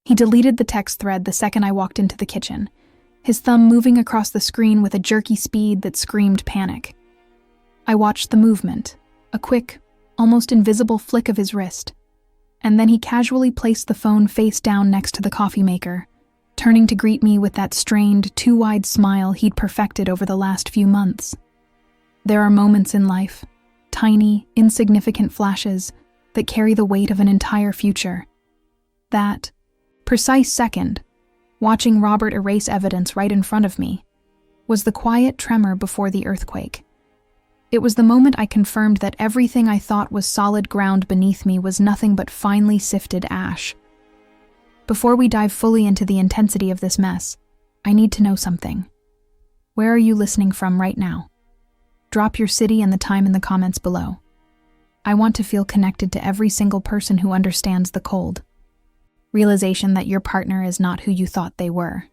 He deleted the text thread the second I walked into the kitchen, his thumb moving across the screen with a jerky speed that screamed panic. I watched the movement, a quick, almost invisible flick of his wrist, and then he casually placed the phone face down next to the coffee maker, turning to greet me with that strained, too-wide smile he'd perfected over the last few months. There are moments in life, tiny, insignificant flashes, that carry the weight of an entire future. That precise second, watching Robert erase evidence right in front of me, was the quiet tremor before the earthquake. It was the moment I confirmed that everything I thought was solid ground beneath me was nothing but finely sifted ash. Before we dive fully into the intensity of this mess, I need to know something. Where are you listening from right now? Drop your city and the time in the comments below. I want to feel connected to every single person who understands the cold. Realization that your partner is not who you thought they were.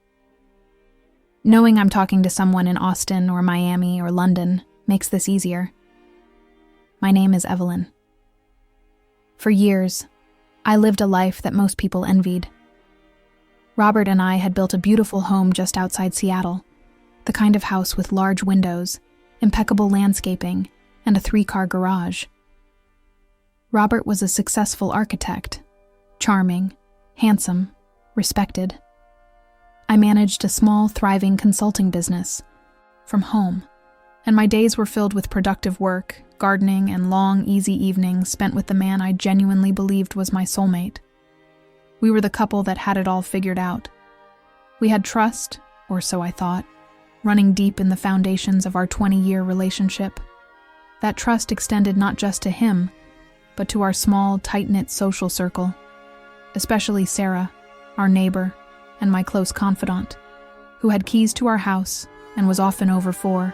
Knowing I'm talking to someone in Austin or Miami or London makes this easier. My name is Evelyn. For years, I lived a life that most people envied. Robert and I had built a beautiful home just outside Seattle, the kind of house with large windows, impeccable landscaping, and a 3-car garage. Robert was a successful architect, charming, handsome, respected. I managed a small, thriving consulting business from home, and my days were filled with productive work, gardening, and long, easy evenings spent with the man I genuinely believed was my soulmate. We were the couple that had it all figured out. We had trust, or so I thought, running deep in the foundations of our 20-year relationship. That trust extended not just to him, but to our small, tight-knit social circle, especially Sarah, our neighbor, and my close confidant, who had keys to our house and was often over for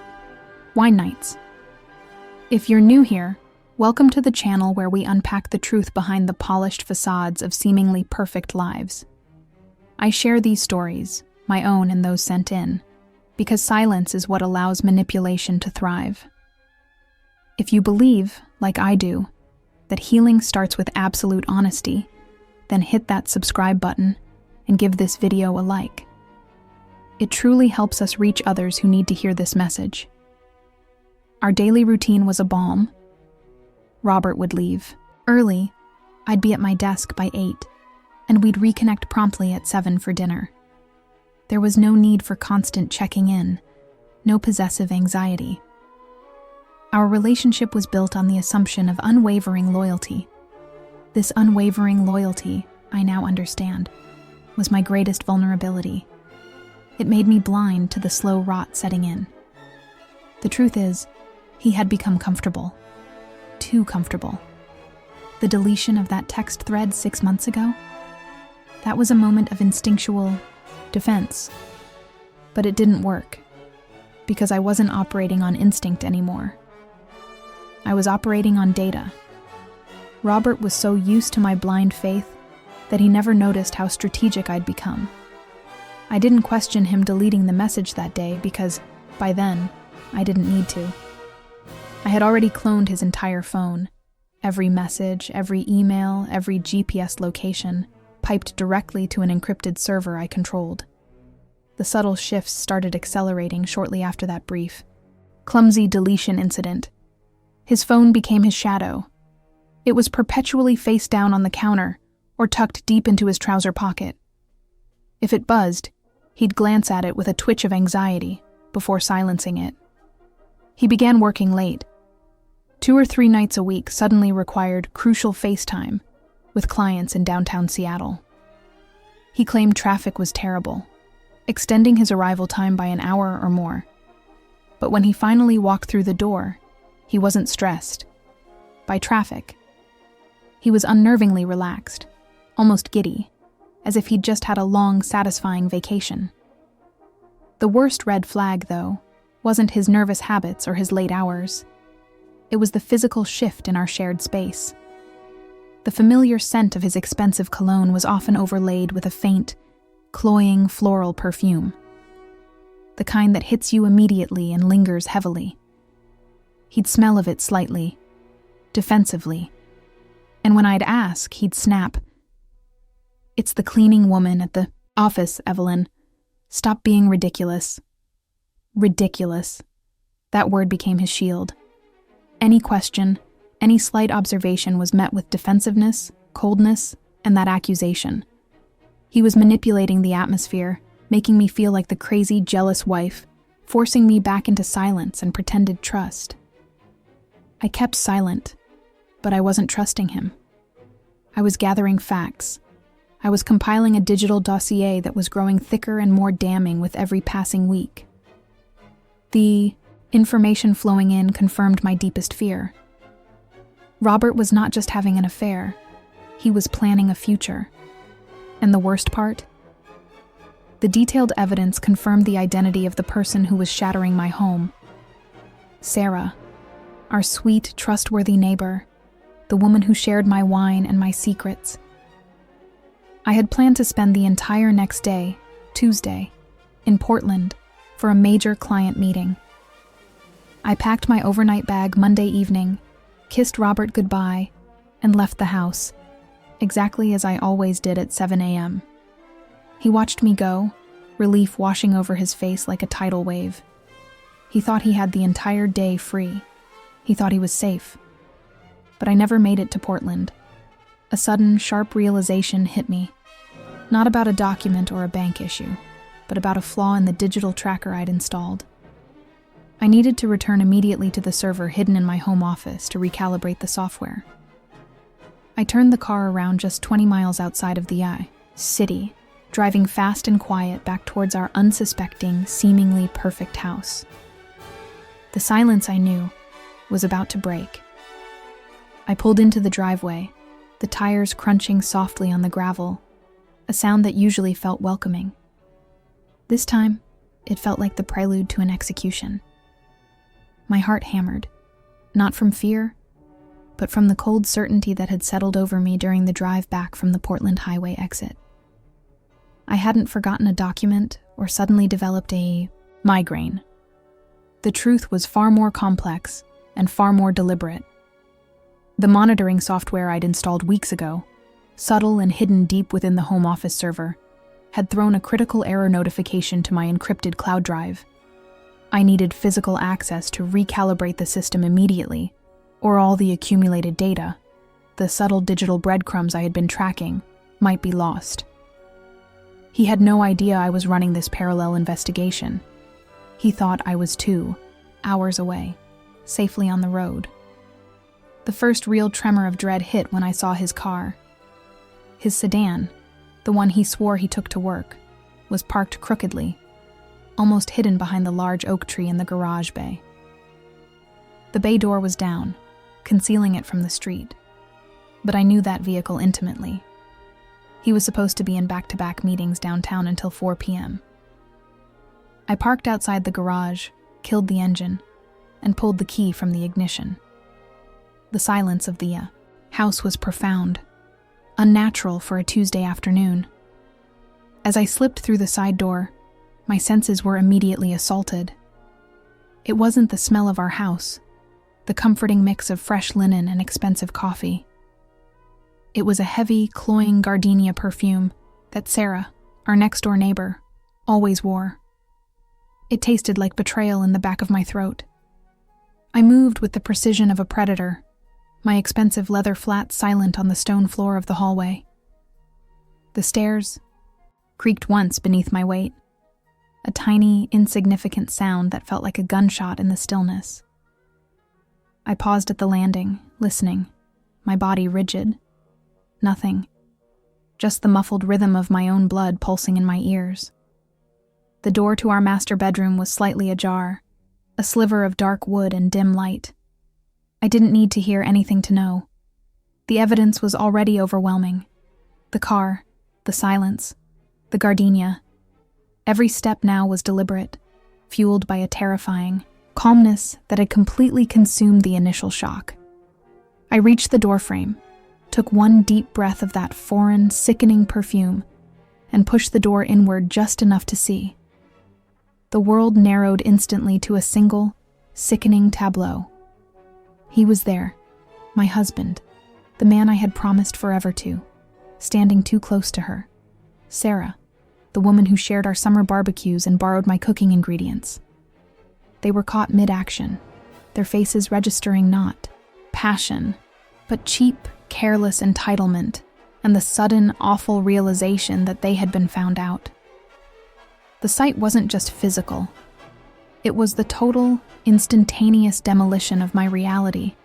wine nights. If you're new here, welcome to the channel where we unpack the truth behind the polished facades of seemingly perfect lives. I share these stories, my own and those sent in, because silence is what allows manipulation to thrive. If you believe, like I do, that healing starts with absolute honesty, then hit that subscribe button and give this video a like. It truly helps us reach others who need to hear this message. Our daily routine was a balm. Robert would leave early. I'd be at my desk by 8, and we'd reconnect promptly at 7 for dinner. There was no need for constant checking in, no possessive anxiety. Our relationship was built on the assumption of unwavering loyalty. This unwavering loyalty, I now understand, was my greatest vulnerability. It made me blind to the slow rot setting in. The truth is, he had become comfortable. Too comfortable. The deletion of that text thread 6 months ago? That was a moment of instinctual defense. But it didn't work, because I wasn't operating on instinct anymore. I was operating on data. Robert was so used to my blind faith that he never noticed how strategic I'd become. I didn't question him deleting the message that day because, by then, I didn't need to. I had already cloned his entire phone. Every message, every email, every GPS location, piped directly to an encrypted server I controlled. The subtle shifts started accelerating shortly after that brief, clumsy deletion incident. His phone became his shadow. It was perpetually face down on the counter or tucked deep into his trouser pocket. If it buzzed, he'd glance at it with a twitch of anxiety before silencing it. He began working late. 2 or 3 nights a week suddenly required crucial FaceTime with clients in downtown Seattle. He claimed traffic was terrible, extending his arrival time by an hour or more. But when he finally walked through the door, he wasn't stressed by traffic. He was unnervingly relaxed, almost giddy, as if he'd just had a long, satisfying vacation. The worst red flag, though, wasn't his nervous habits or his late hours. It was the physical shift in our shared space. The familiar scent of his expensive cologne was often overlaid with a faint, cloying floral perfume. The kind that hits you immediately and lingers heavily. He'd smell of it slightly, defensively, and when I'd ask, he'd snap, It's the cleaning woman at the office, Evelyn. Stop being ridiculous. Ridiculous. That word became his shield. Any question, any slight observation was met with defensiveness, coldness, and that accusation. He was manipulating the atmosphere, making me feel like the crazy, jealous wife, forcing me back into silence and pretended trust. I kept silent, but I wasn't trusting him. I was gathering facts. I was compiling a digital dossier that was growing thicker and more damning with every passing week. The information flowing in confirmed my deepest fear. Robert was not just having an affair, he was planning a future. And the worst part? The detailed evidence confirmed the identity of the person who was shattering my home. Sarah, our sweet, trustworthy neighbor, the woman who shared my wine and my secrets. I had planned to spend the entire next day, Tuesday, in Portland for a major client meeting. I packed my overnight bag Monday evening, kissed Robert goodbye, and left the house, exactly as I always did at 7 a.m. He watched me go, relief washing over his face like a tidal wave. He thought he had the entire day free. He thought he was safe. But I never made it to Portland. A sudden, sharp realization hit me. Not about a document or a bank issue, but about a flaw in the digital tracker I'd installed. I needed to return immediately to the server hidden in my home office to recalibrate the software. I turned the car around just 20 miles outside of the city, driving fast and quiet back towards our unsuspecting, seemingly perfect house. The silence, I knew, was about to break. I pulled into the driveway, the tires crunching softly on the gravel, a sound that usually felt welcoming. This time, it felt like the prelude to an execution. My heart hammered, not from fear, but from the cold certainty that had settled over me during the drive back from the Portland Highway exit. I hadn't forgotten a document or suddenly developed a migraine. The truth was far more complex and far more deliberate. The monitoring software I'd installed weeks ago, subtle and hidden deep within the home office server, had thrown a critical error notification to my encrypted cloud drive. I needed physical access to recalibrate the system immediately, or all the accumulated data, the subtle digital breadcrumbs I had been tracking, might be lost. He had no idea I was running this parallel investigation. He thought I was 2 hours away, safely on the road. The first real tremor of dread hit when I saw his car. His sedan, the one he swore he took to work, was parked crookedly, almost hidden behind the large oak tree in the garage bay. The bay door was down, concealing it from the street, but I knew that vehicle intimately. He was supposed to be in back-to-back meetings downtown until 4 p.m. I parked outside the garage, killed the engine, and pulled the key from the ignition. The silence of the house was profound, unnatural for a Tuesday afternoon. As I slipped through the side door, my senses were immediately assaulted. It wasn't the smell of our house, the comforting mix of fresh linen and expensive coffee. It was a heavy, cloying gardenia perfume that Sarah, our next-door neighbor, always wore. It tasted like betrayal in the back of my throat. I moved with the precision of a predator, my expensive leather flat silent on the stone floor of the hallway. The stairs creaked once beneath my weight, a tiny, insignificant sound that felt like a gunshot in the stillness. I paused at the landing, listening, my body rigid. Nothing. Just the muffled rhythm of my own blood pulsing in my ears. The door to our master bedroom was slightly ajar, a sliver of dark wood and dim light. I didn't need to hear anything to know. The evidence was already overwhelming. The car, the silence, the gardenia. Every step now was deliberate, fueled by a terrifying calmness that had completely consumed the initial shock. I reached the doorframe, took one deep breath of that foreign, sickening perfume, and pushed the door inward just enough to see. The world narrowed instantly to a single, sickening tableau. He was there, my husband, the man I had promised forever to, standing too close to her. Sarah, the woman who shared our summer barbecues and borrowed my cooking ingredients. They were caught mid-action, their faces registering not passion, but cheap, careless entitlement and the sudden, awful realization that they had been found out. The sight wasn't just physical. It was the total, instantaneous demolition of my reality,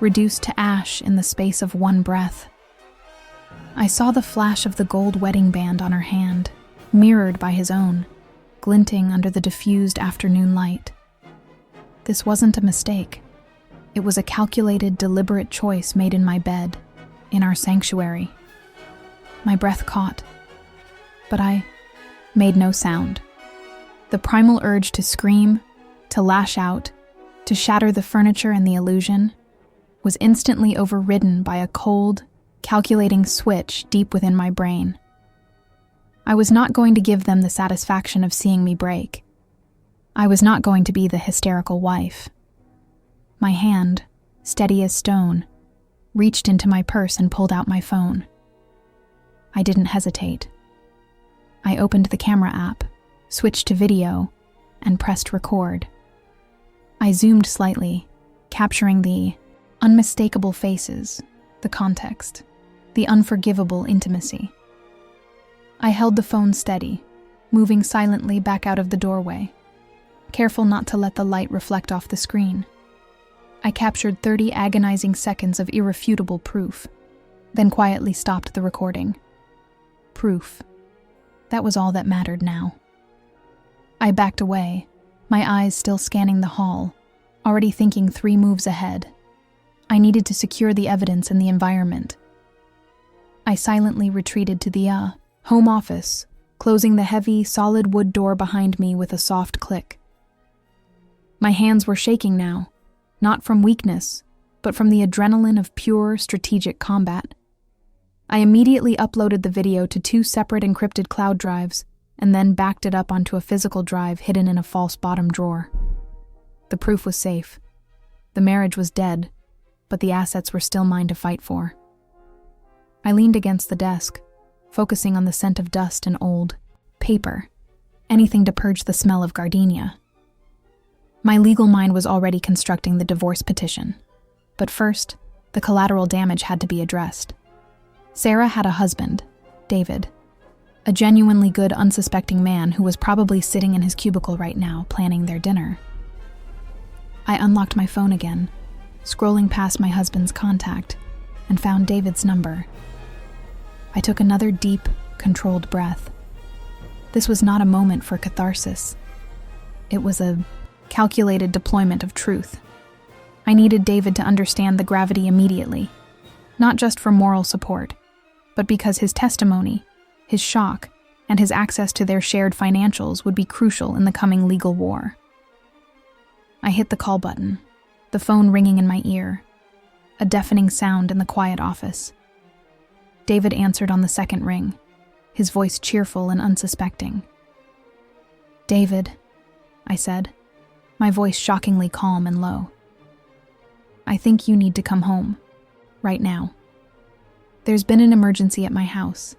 reduced to ash in the space of one breath. I saw the flash of the gold wedding band on her hand, mirrored by his own, glinting under the diffused afternoon light. This wasn't a mistake. It was a calculated, deliberate choice made in my bed, in our sanctuary. My breath caught, but I made no sound. The primal urge to scream, to lash out, to shatter the furniture and the illusion, was instantly overridden by a cold, calculating switch deep within my brain. I was not going to give them the satisfaction of seeing me break. I was not going to be the hysterical wife. My hand, steady as stone, reached into my purse and pulled out my phone. I didn't hesitate. I opened the camera app, switched to video, and pressed record. I zoomed slightly, capturing the unmistakable faces, the context, the unforgivable intimacy. I held the phone steady, moving silently back out of the doorway, careful not to let the light reflect off the screen. I captured 30 agonizing seconds of irrefutable proof, then quietly stopped the recording. Proof. That was all that mattered now. I backed away, my eyes still scanning the hall, already thinking 3 moves ahead. I needed to secure the evidence and the environment. I silently retreated to the home office, closing the heavy, solid wood door behind me with a soft click. My hands were shaking now, not from weakness, but from the adrenaline of pure, strategic combat. I immediately uploaded the video to 2 separate encrypted cloud drives and then backed it up onto a physical drive hidden in a false bottom drawer. The proof was safe. The marriage was dead, but the assets were still mine to fight for. I leaned against the desk, focusing on the scent of dust and old paper, anything to purge the smell of gardenia. My legal mind was already constructing the divorce petition, but first, the collateral damage had to be addressed. Sarah had a husband, David, a genuinely good, unsuspecting man who was probably sitting in his cubicle right now, planning their dinner. I unlocked my phone again, scrolling past my husband's contact, and found David's number. I took another deep, controlled breath. This was not a moment for catharsis. It was a calculated deployment of truth. I needed David to understand the gravity immediately, not just for moral support, but because his testimony, his shock, and his access to their shared financials would be crucial in the coming legal war. I hit the call button, the phone ringing in my ear, a deafening sound in the quiet office. David answered on the second ring, his voice cheerful and unsuspecting. "David," I said, my voice shockingly calm and low. "I think you need to come home, right now. There's been an emergency at my house,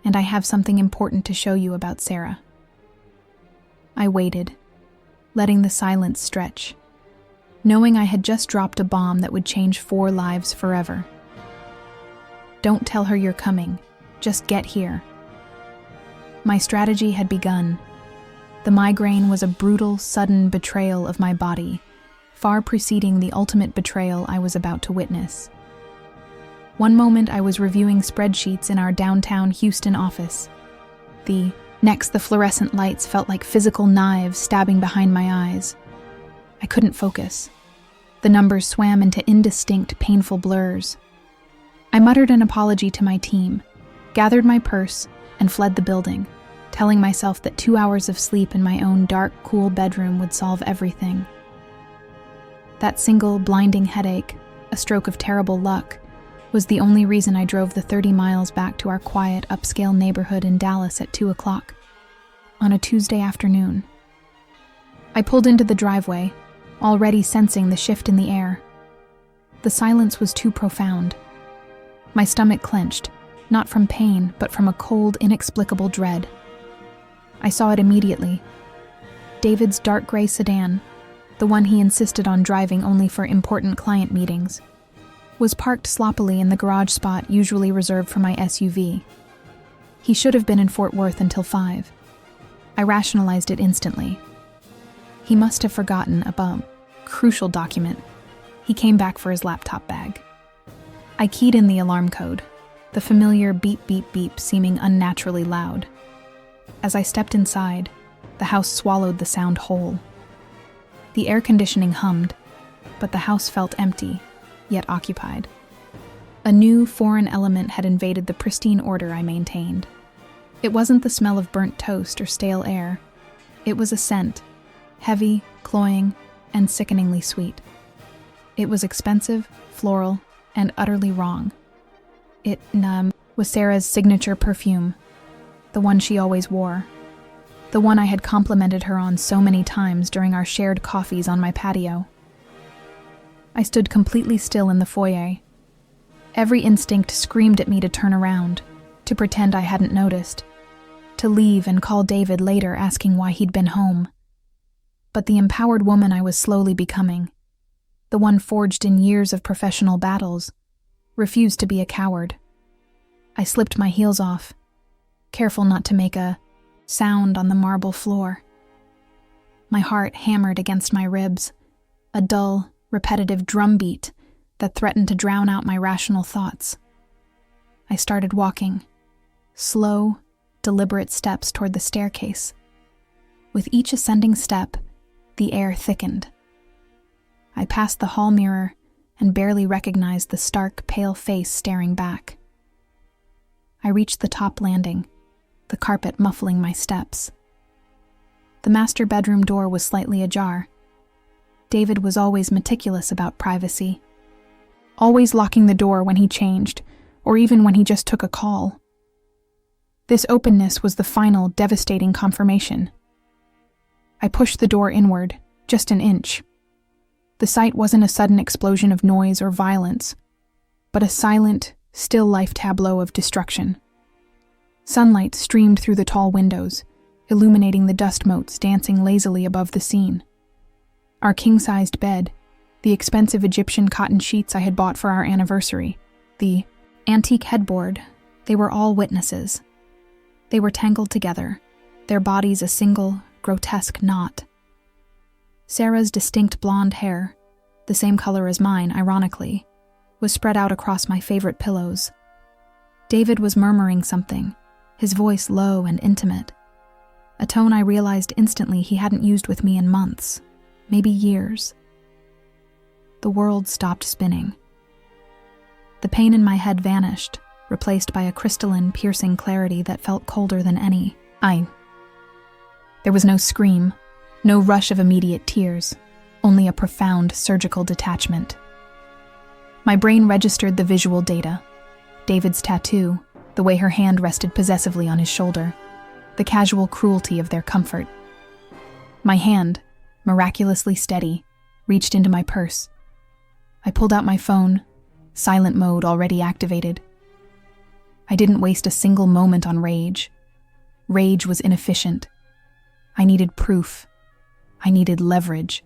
and I have something important to show you about Sarah." I waited, letting the silence stretch, knowing I had just dropped a bomb that would change 4 lives forever. "Don't tell her you're coming, just get here." My strategy had begun. The migraine was a brutal, sudden betrayal of my body, far preceding the ultimate betrayal I was about to witness. One moment I was reviewing spreadsheets in our downtown Houston office. The fluorescent lights felt like physical knives stabbing behind my eyes. I couldn't focus. The numbers swam into indistinct, painful blurs. I muttered an apology to my team, gathered my purse, and fled the building, telling myself that 2 hours of sleep in my own dark, cool bedroom would solve everything. That single, blinding headache, a stroke of terrible luck, was the only reason I drove the 30 miles back to our quiet, upscale neighborhood in Dallas at 2 o'clock, on a Tuesday afternoon. I pulled into the driveway, already sensing the shift in the air. The silence was too profound. My stomach clenched, not from pain, but from a cold, inexplicable dread. I saw it immediately. David's dark gray sedan, the one he insisted on driving only for important client meetings, was parked sloppily in the garage spot usually reserved for my SUV. He should have been in Fort Worth until 5. I rationalized it instantly. He must have forgotten a crucial document. He came back for his laptop bag. I keyed in the alarm code, the familiar beep beep beep seeming unnaturally loud. As I stepped inside, the house swallowed the sound whole. The air conditioning hummed, but the house felt empty, yet occupied. A new, foreign element had invaded the pristine order I maintained. It wasn't the smell of burnt toast or stale air. It was a scent, heavy, cloying, and sickeningly sweet. It was expensive, floral, and utterly wrong. It was Sarah's signature perfume, the one she always wore, the one I had complimented her on so many times during our shared coffees on my patio. I stood completely still in the foyer. Every instinct screamed at me to turn around, to pretend I hadn't noticed, to leave and call David later asking why he'd been home. But the empowered woman I was slowly becoming, the one forged in years of professional battles, refused to be a coward. I slipped my heels off, careful not to make a sound on the marble floor. My heart hammered against my ribs, a dull, repetitive drumbeat that threatened to drown out my rational thoughts. I started walking, slow, deliberate steps toward the staircase. With each ascending step, the air thickened. I passed the hall mirror and barely recognized the stark, pale face staring back. I reached the top landing, the carpet muffling my steps. The master bedroom door was slightly ajar. David was always meticulous about privacy, always locking the door when he changed, or even when he just took a call. This openness was the final, devastating confirmation. I pushed the door inward, just an inch. The sight wasn't a sudden explosion of noise or violence, but a silent, still life tableau of destruction. Sunlight streamed through the tall windows, illuminating the dust motes dancing lazily above the scene. Our king-sized bed, the expensive Egyptian cotton sheets I had bought for our anniversary, the antique headboard, they were all witnesses. They were tangled together, their bodies a single, grotesque knot. Sarah's distinct blonde hair, the same color as mine, ironically, was spread out across my favorite pillows. David was murmuring something, his voice low and intimate, a tone I realized instantly he hadn't used with me in months, maybe years. The world stopped spinning. The pain in my head vanished, replaced by a crystalline, piercing clarity that felt colder than any. There was no scream, no rush of immediate tears, only a profound surgical detachment. My brain registered the visual data: David's tattoo, the way her hand rested possessively on his shoulder, the casual cruelty of their comfort. My hand, miraculously steady, reached into my purse. I pulled out my phone, silent mode already activated. I didn't waste a single moment on rage. Rage was inefficient. I needed proof. I needed leverage.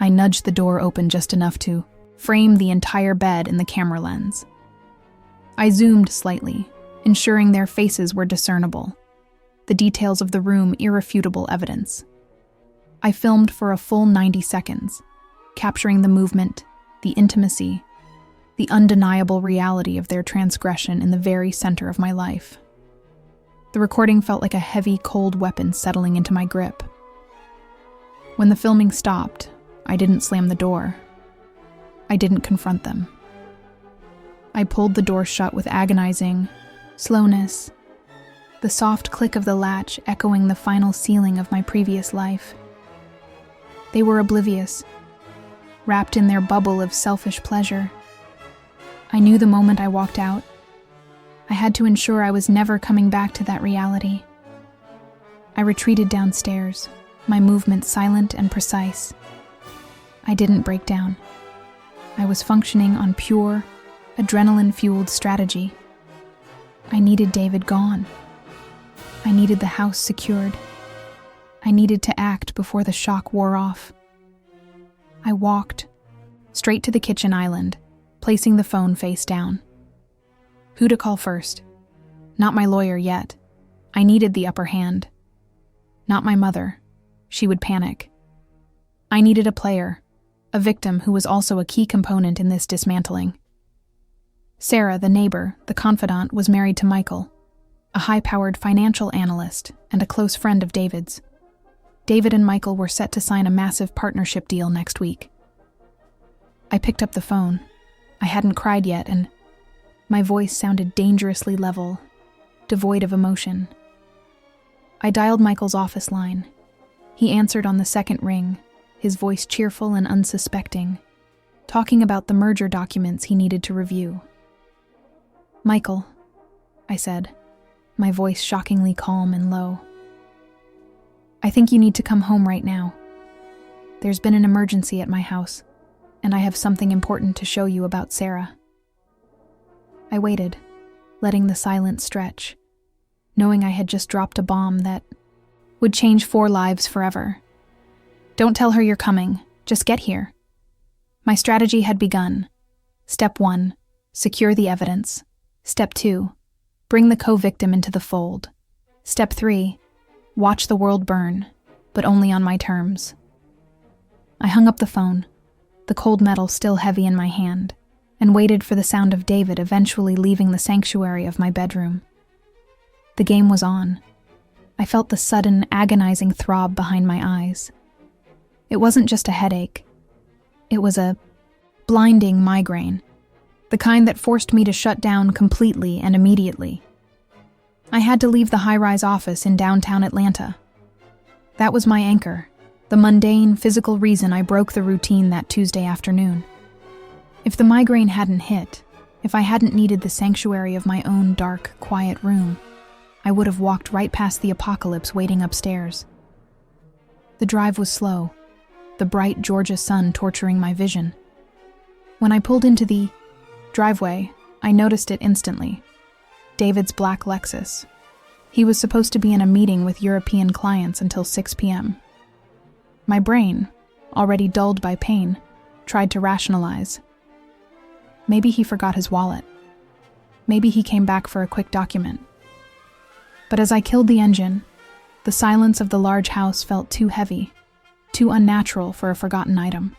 I nudged the door open just enough to frame the entire bed in the camera lens. I zoomed slightly, ensuring their faces were discernible, the details of the room irrefutable evidence. I filmed for a full 90 seconds, capturing the movement, the intimacy, the undeniable reality of their transgression in the very center of my life. The recording felt like a heavy, cold weapon settling into my grip. When the filming stopped, I didn't slam the door. I didn't confront them. I pulled the door shut with agonizing slowness, the soft click of the latch echoing the final ceiling of my previous life. They were oblivious, wrapped in their bubble of selfish pleasure. I knew the moment I walked out, I had to ensure I was never coming back to that reality. I retreated downstairs, my movements silent and precise. I didn't break down. I was functioning on pure, adrenaline-fueled strategy. I needed David gone. I needed the house secured. I needed to act before the shock wore off. I walked straight to the kitchen island, placing the phone face down. Who to call first? Not my lawyer yet. I needed the upper hand. Not my mother. She would panic. I needed a player, a victim who was also a key component in this dismantling. Sarah, the neighbor, the confidant, was married to Michael, a high-powered financial analyst and a close friend of David's. David and Michael were set to sign a massive partnership deal next week. I picked up the phone. I hadn't cried yet, and my voice sounded dangerously level, devoid of emotion. I dialed Michael's office line. He answered on the second ring, his voice cheerful and unsuspecting, talking about the merger documents he needed to review. "Michael," I said, my voice shockingly calm and low. "I think you need to come home right now. There's been an emergency at my house, and I have something important to show you about Sarah." I waited, letting the silence stretch, knowing I had just dropped a bomb that would change 4 lives forever. "Don't tell her you're coming, just get here." My strategy had begun. Step 1, secure the evidence. Step 2, bring the co-victim into the fold. Step 3, watch the world burn, but only on my terms. I hung up the phone, the cold metal still heavy in my hand, and waited for the sound of David eventually leaving the sanctuary of my bedroom. The game was on. I felt the sudden, agonizing throb behind my eyes. It wasn't just a headache. It was a blinding migraine, the kind that forced me to shut down completely and immediately. I had to leave the high-rise office in downtown Atlanta. That was my anchor, the mundane, physical reason I broke the routine that Tuesday afternoon. If the migraine hadn't hit, if I hadn't needed the sanctuary of my own dark, quiet room, I would have walked right past the apocalypse waiting upstairs. The drive was slow, the bright Georgia sun torturing my vision. When I pulled into the driveway, I noticed it instantly. David's black Lexus. He was supposed to be in a meeting with European clients until 6 p.m. My brain, already dulled by pain, tried to rationalize. Maybe he forgot his wallet. Maybe he came back for a quick document. But as I killed the engine, the silence of the large house felt too heavy, too unnatural for a forgotten item.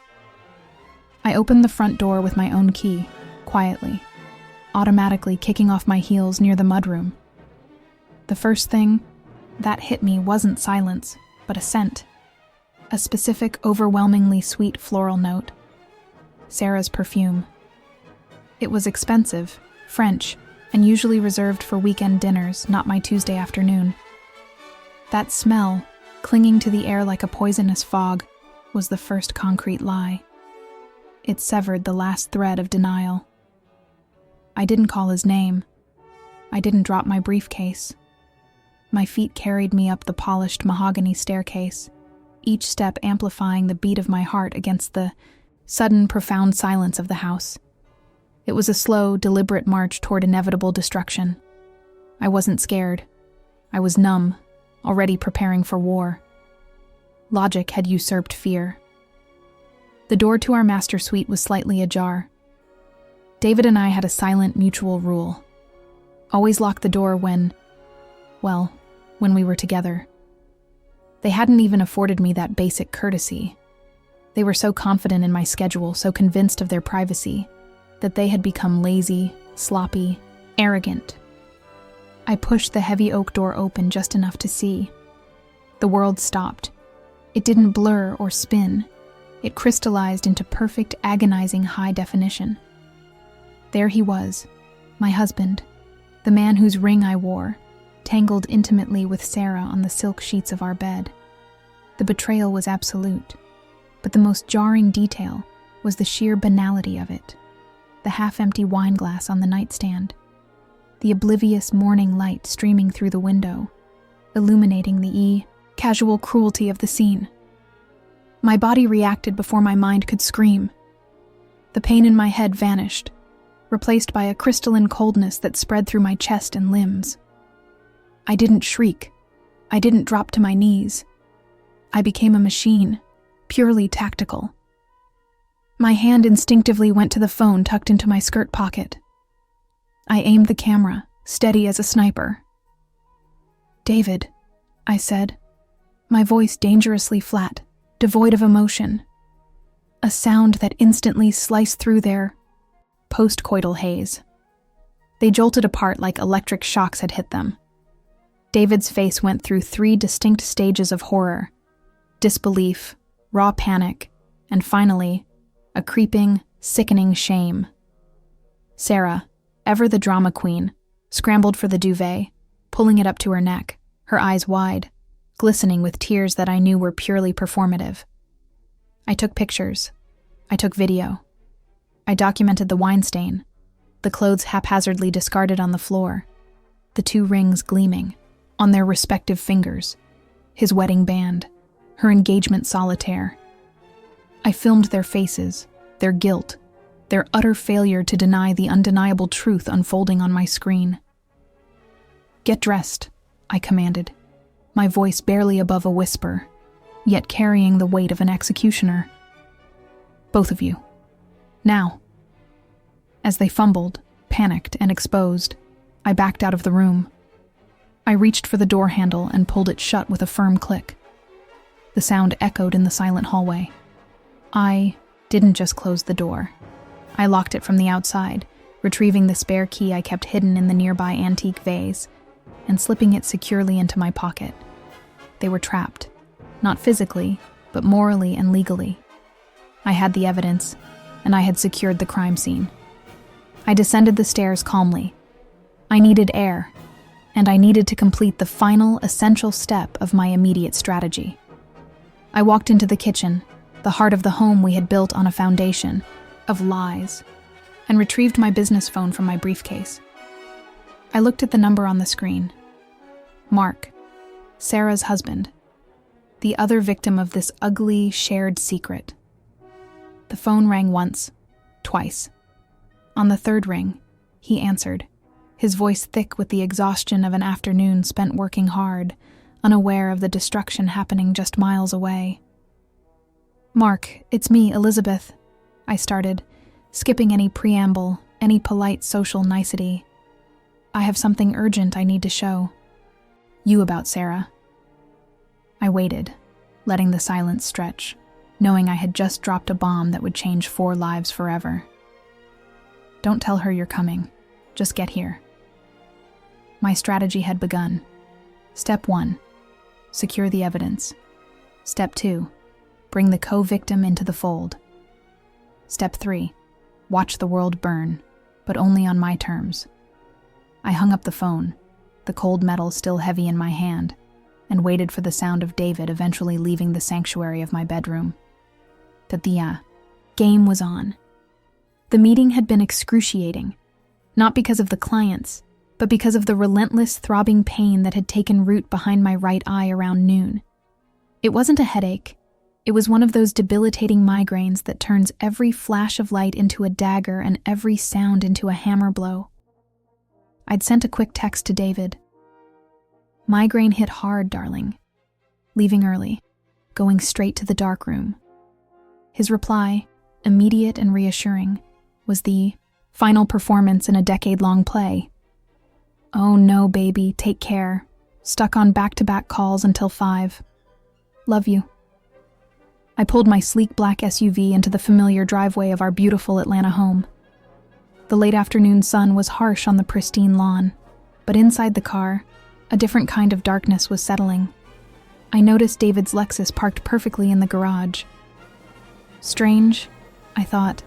I opened the front door with my own key, quietly, automatically kicking off my heels near the mudroom. The first thing that hit me wasn't silence, but a scent. A specific, overwhelmingly sweet floral note. Sarah's perfume. It was expensive, French, and usually reserved for weekend dinners, not my Tuesday afternoon. That smell, clinging to the air like a poisonous fog, was the first concrete lie. It severed the last thread of denial. I didn't call his name. I didn't drop my briefcase. My feet carried me up the polished mahogany staircase, each step amplifying the beat of my heart against the sudden, profound silence of the house. It was a slow, deliberate march toward inevitable destruction. I wasn't scared. I was numb, already preparing for war. Logic had usurped fear. The door to our master suite was slightly ajar. David and I had a silent mutual rule. Always lock the door when we were together. They hadn't even afforded me that basic courtesy. They were so confident in my schedule, so convinced of their privacy, that they had become lazy, sloppy, arrogant. I pushed the heavy oak door open just enough to see. The world stopped. It didn't blur or spin. It crystallized into perfect, agonizing high definition. There he was, my husband, the man whose ring I wore, tangled intimately with Sarah on the silk sheets of our bed. The betrayal was absolute, but the most jarring detail was the sheer banality of it. The half-empty wine glass on the nightstand, the oblivious morning light streaming through the window, illuminating the casual cruelty of the scene. My body reacted before my mind could scream. The pain in my head vanished. replaced by a crystalline coldness that spread through my chest and limbs. I didn't shriek. I didn't drop to my knees. I became a machine, purely tactical. My hand instinctively went to the phone tucked into my skirt pocket. I aimed the camera, steady as a sniper. "David," I said, my voice dangerously flat, devoid of emotion. A sound that instantly sliced through their post-coital haze. They jolted apart like electric shocks had hit them. David's face went through 3 distinct stages of horror: disbelief, raw panic, and finally, a creeping, sickening shame. Sarah, ever the drama queen, scrambled for the duvet, pulling it up to her neck, her eyes wide, glistening with tears that I knew were purely performative. I took pictures. I took video. I documented the wine stain, the clothes haphazardly discarded on the floor, the 2 rings gleaming on their respective fingers, his wedding band, her engagement solitaire. I filmed their faces, their guilt, their utter failure to deny the undeniable truth unfolding on my screen. "Get dressed," I commanded, my voice barely above a whisper, yet carrying the weight of an executioner. "Both of you. Now." As they fumbled, panicked, and exposed, I backed out of the room. I reached for the door handle and pulled it shut with a firm click. The sound echoed in the silent hallway. I didn't just close the door. I locked it from the outside, retrieving the spare key I kept hidden in the nearby antique vase, and slipping it securely into my pocket. They were trapped, not physically, but morally and legally. I had the evidence, and I had secured the crime scene. I descended the stairs calmly. I needed air, and I needed to complete the final, essential step of my immediate strategy. I walked into the kitchen, the heart of the home we had built on a foundation of lies, and retrieved my business phone from my briefcase. I looked at the number on the screen. Mark, Sarah's husband, the other victim of this ugly, shared secret. The phone rang once, twice. On the 3rd ring, he answered, his voice thick with the exhaustion of an afternoon spent working hard, unaware of the destruction happening just miles away. "Mark, it's me, Elizabeth," I started, skipping any preamble, any polite social nicety. "I have something urgent I need to show you about Sarah." I waited, letting the silence stretch, knowing I had just dropped a bomb that would change 4 lives forever. "Don't tell her you're coming. Just get here." My strategy had begun. Step 1, secure the evidence. Step 2, bring the co-victim into the fold. Step 3, watch the world burn, but only on my terms. I hung up the phone, the cold metal still heavy in my hand, and waited for the sound of David eventually leaving the sanctuary of my bedroom. The game was on. The meeting had been excruciating, not because of the clients, but because of the relentless throbbing pain that had taken root behind my right eye around noon. It wasn't a headache. It was one of those debilitating migraines that turns every flash of light into a dagger and every sound into a hammer blow. I'd sent a quick text to David. "Migraine hit hard, darling. Leaving early. Going straight to the dark room." His reply, immediate and reassuring, was the final performance in a decade-long play. "Oh no, baby, take care. Stuck on back-to-back calls until 5. Love you." I pulled my sleek black SUV into the familiar driveway of our beautiful Atlanta home. The late afternoon sun was harsh on the pristine lawn, but inside the car, a different kind of darkness was settling. I noticed David's Lexus parked perfectly in the garage. Strange, I thought.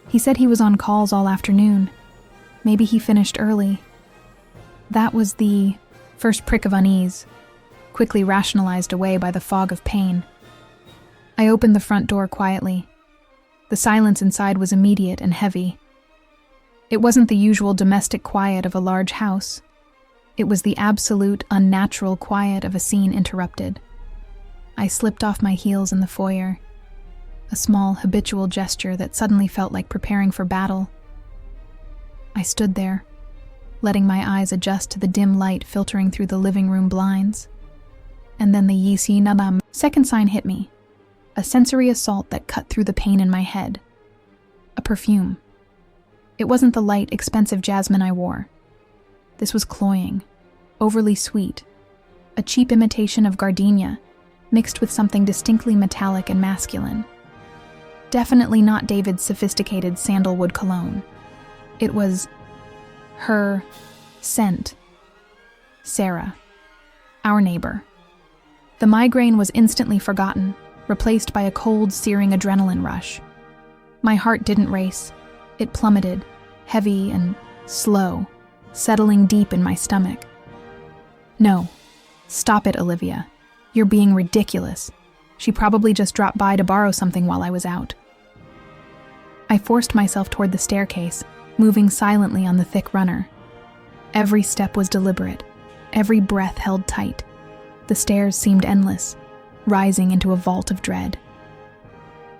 He said he was on calls all afternoon. Maybe he finished early. That was the first prick of unease, quickly rationalized away by the fog of pain. I opened the front door quietly. The silence inside was immediate and heavy. It wasn't the usual domestic quiet of a large house. It was the absolute, unnatural quiet of a scene interrupted. I slipped off my heels in the foyer, a small, habitual gesture that suddenly felt like preparing for battle. I stood there, letting my eyes adjust to the dim light filtering through the living room blinds. And then the yisi nadam second sign hit me, a sensory assault that cut through the pain in my head. A perfume. It wasn't the light, expensive jasmine I wore. This was cloying, overly sweet, a cheap imitation of gardenia, mixed with something distinctly metallic and masculine. Definitely not David's sophisticated sandalwood cologne. It was her scent. Sarah, our neighbor. The migraine was instantly forgotten, replaced by a cold, searing adrenaline rush. My heart didn't race. It plummeted, heavy and slow, settling deep in my stomach. No. Stop it, Olivia. You're being ridiculous. She probably just dropped by to borrow something while I was out. I forced myself toward the staircase, moving silently on the thick runner. Every step was deliberate, every breath held tight. The stairs seemed endless, rising into a vault of dread.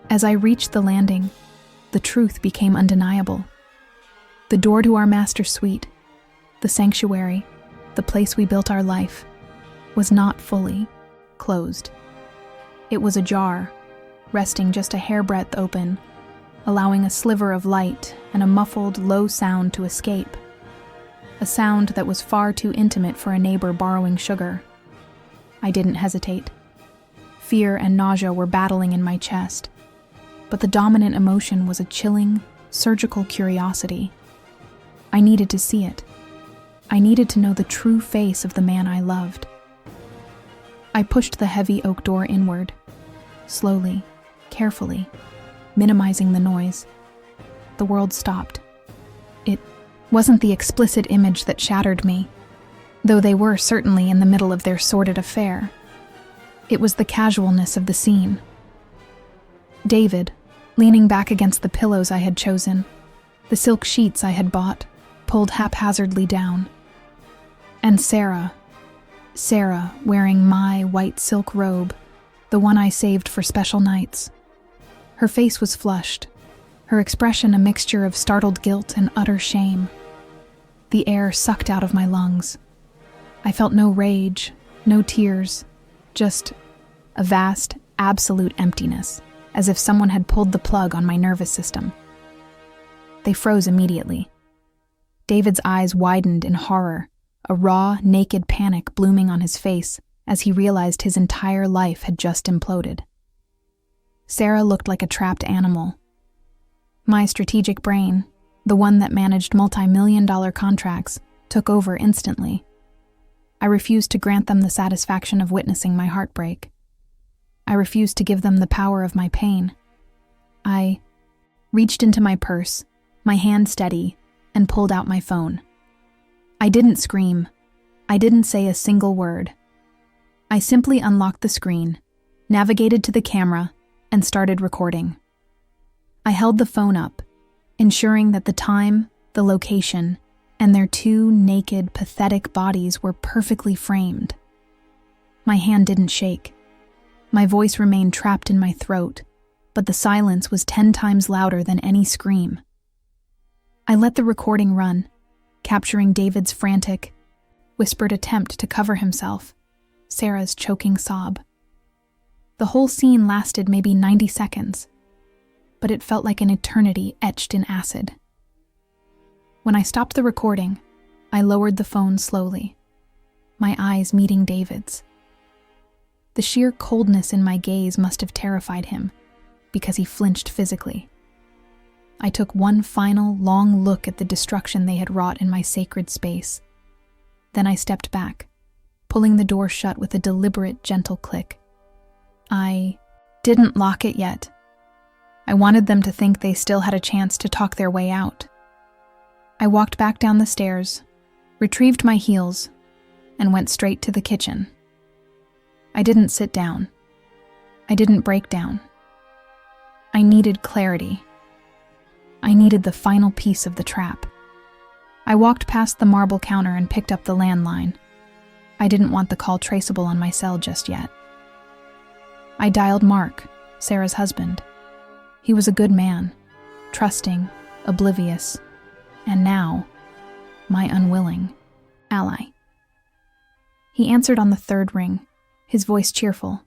As I reached the landing, the truth became undeniable. The door to our master suite, the sanctuary, the place we built our life, was not fully closed. It was ajar, resting just a hairbreadth open, allowing a sliver of light and a muffled, low sound to escape. A sound that was far too intimate for a neighbor borrowing sugar. I didn't hesitate. Fear and nausea were battling in my chest, but the dominant emotion was a chilling, surgical curiosity. I needed to see it. I needed to know the true face of the man I loved. I pushed the heavy oak door inward, slowly, carefully, minimizing the noise. The world stopped. It wasn't the explicit image that shattered me, though they were certainly in the middle of their sordid affair. It was the casualness of the scene. David, leaning back against the pillows I had chosen, the silk sheets I had bought, pulled haphazardly down. And Sarah, wearing my white silk robe, the one I saved for special nights. Her face was flushed, her expression a mixture of startled guilt and utter shame. The air sucked out of my lungs. I felt no rage, no tears, just a vast, absolute emptiness, as if someone had pulled the plug on my nervous system. They froze immediately. David's eyes widened in horror, a raw, naked panic blooming on his face as he realized his entire life had just imploded. Sarah looked like a trapped animal. My strategic brain, the one that managed multi-million-dollar contracts, took over instantly. I refused to grant them the satisfaction of witnessing my heartbreak. I refused to give them the power of my pain. I reached into my purse, my hand steady, and pulled out my phone. I didn't scream. I didn't say a single word. I simply unlocked the screen, navigated to the camera, and started recording. I held the phone up, ensuring that the time, the location, and their two naked, pathetic bodies were perfectly framed. My hand didn't shake. My voice remained trapped in my throat, but the silence was 10 times louder than any scream. I let the recording run, capturing David's frantic, whispered attempt to cover himself, Sarah's choking sob. The whole scene lasted maybe 90 seconds, but it felt like an eternity etched in acid. When I stopped the recording, I lowered the phone slowly, my eyes meeting David's. The sheer coldness in my gaze must have terrified him, because he flinched physically. I took one final, long look at the destruction they had wrought in my sacred space. Then I stepped back, pulling the door shut with a deliberate, gentle click. I didn't lock it yet. I wanted them to think they still had a chance to talk their way out. I walked back down the stairs, retrieved my heels, and went straight to the kitchen. I didn't sit down. I didn't break down. I needed clarity. I needed the final piece of the trap. I walked past the marble counter and picked up the landline. I didn't want the call traceable on my cell just yet. I dialed Mark, Sarah's husband. He was a good man, trusting, oblivious, and now, my unwilling ally. He answered on the third ring, his voice cheerful.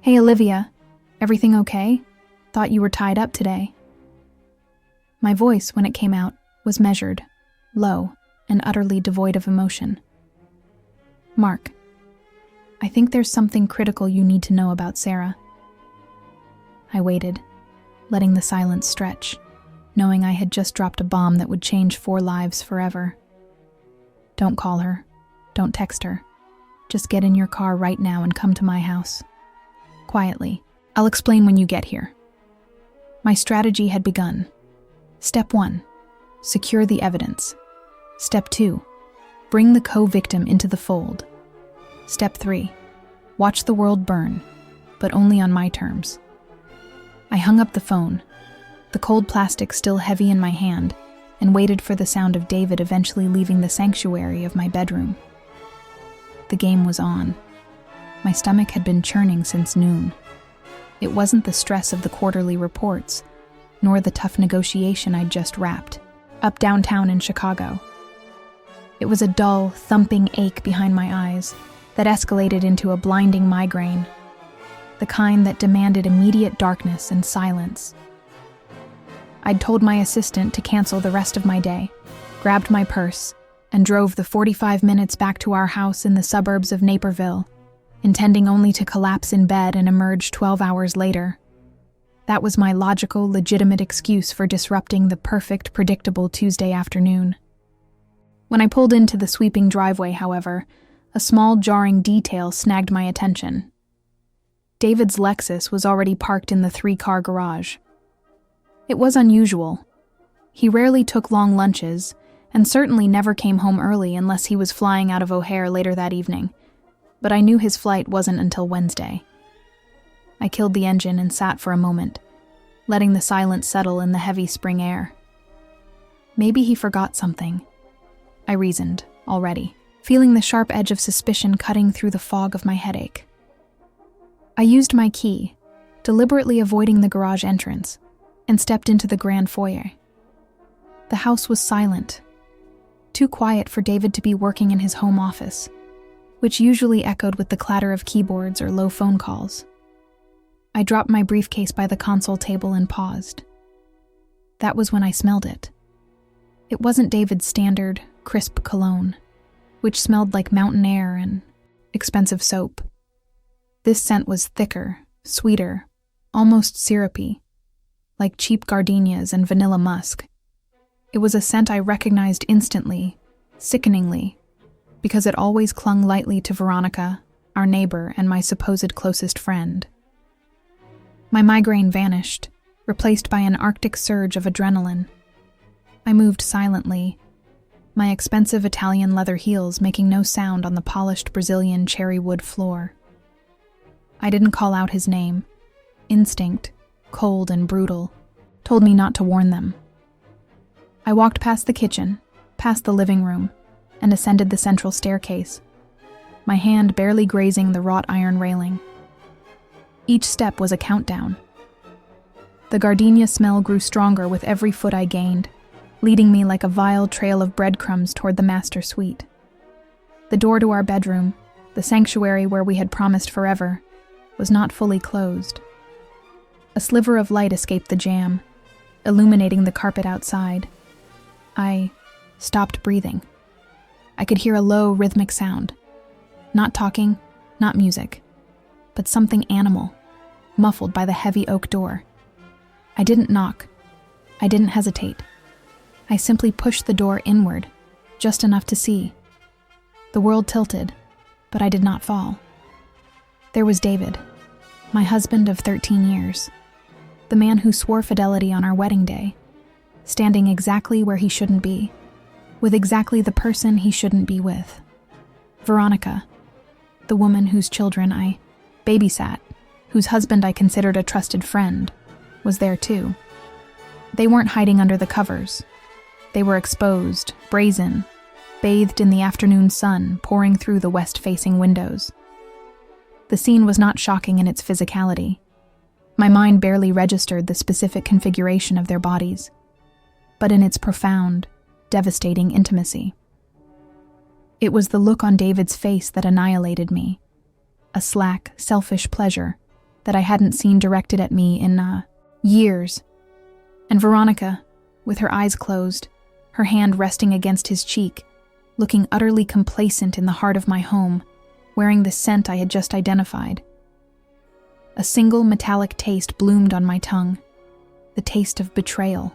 "Hey, Olivia, everything okay? Thought you were tied up today." My voice, when it came out, was measured, low, and utterly devoid of emotion. "Mark, I think there's something critical you need to know about Sarah." I waited, letting the silence stretch, knowing I had just dropped a bomb that would change 4 lives forever. "Don't call her. Don't text her. Just get in your car right now and come to my house. Quietly. I'll explain when you get here." My strategy had begun. Step 1, secure the evidence. Step 2, bring the co-victim into the fold. Step 3, watch the world burn, but only on my terms. I hung up the phone, the cold plastic still heavy in my hand, and waited for the sound of David eventually leaving the sanctuary of my bedroom. The game was on. My stomach had been churning since noon. It wasn't the stress of the quarterly reports, nor the tough negotiation I'd just wrapped up downtown in Chicago. It was a dull, thumping ache behind my eyes that escalated into a blinding migraine, the kind that demanded immediate darkness and silence. I'd told my assistant to cancel the rest of my day, grabbed my purse, and drove the 45 minutes back to our house in the suburbs of Naperville, intending only to collapse in bed and emerge 12 hours later. That was my logical, legitimate excuse for disrupting the perfect, predictable Tuesday afternoon. When I pulled into the sweeping driveway, however, a small, jarring detail snagged my attention. David's Lexus was already parked in the 3-car garage. It was unusual. He rarely took long lunches, and certainly never came home early unless he was flying out of O'Hare later that evening, but I knew his flight wasn't until Wednesday. I killed the engine and sat for a moment, letting the silence settle in the heavy spring air. Maybe he forgot something, I reasoned, already, feeling the sharp edge of suspicion cutting through the fog of my headache. I used my key, deliberately avoiding the garage entrance, and stepped into the grand foyer. The house was silent, too quiet for David to be working in his home office, which usually echoed with the clatter of keyboards or low phone calls. I dropped my briefcase by the console table and paused. That was when I smelled it. It wasn't David's standard, crisp cologne, which smelled like mountain air and expensive soap. This scent was thicker, sweeter, almost syrupy, like cheap gardenias and vanilla musk. It was a scent I recognized instantly, sickeningly, because it always clung lightly to Veronica, our neighbor and my supposed closest friend. My migraine vanished, replaced by an arctic surge of adrenaline. I moved silently, my expensive Italian leather heels making no sound on the polished Brazilian cherry wood floor. I didn't call out his name. Instinct, cold and brutal, told me not to warn them. I walked past the kitchen, past the living room, and ascended the central staircase, my hand barely grazing the wrought iron railing. Each step was a countdown. The gardenia smell grew stronger with every foot I gained, leading me like a vile trail of breadcrumbs toward the master suite. The door to our bedroom, the sanctuary where we had promised forever, was not fully closed. A sliver of light escaped the jamb, illuminating the carpet outside. I stopped breathing. I could hear a low, rhythmic sound. Not talking, not music, but something animal, muffled by the heavy oak door. I didn't knock. I didn't hesitate. I simply pushed the door inward, just enough to see. The world tilted, but I did not fall. There was David, my husband of 13 years, the man who swore fidelity on our wedding day, standing exactly where he shouldn't be, with exactly the person he shouldn't be with. Veronica, the woman whose children I babysat, whose husband I considered a trusted friend, was there too. They weren't hiding under the covers. They were exposed, brazen, bathed in the afternoon sun pouring through the west-facing windows. The scene was not shocking in its physicality. My mind barely registered the specific configuration of their bodies, but in its profound, devastating intimacy. It was the look on David's face that annihilated me, a slack, selfish pleasure that I hadn't seen directed at me in years. And Veronica, with her eyes closed, her hand resting against his cheek, looking utterly complacent in the heart of my home, wearing the scent I had just identified. A single metallic taste bloomed on my tongue, the taste of betrayal.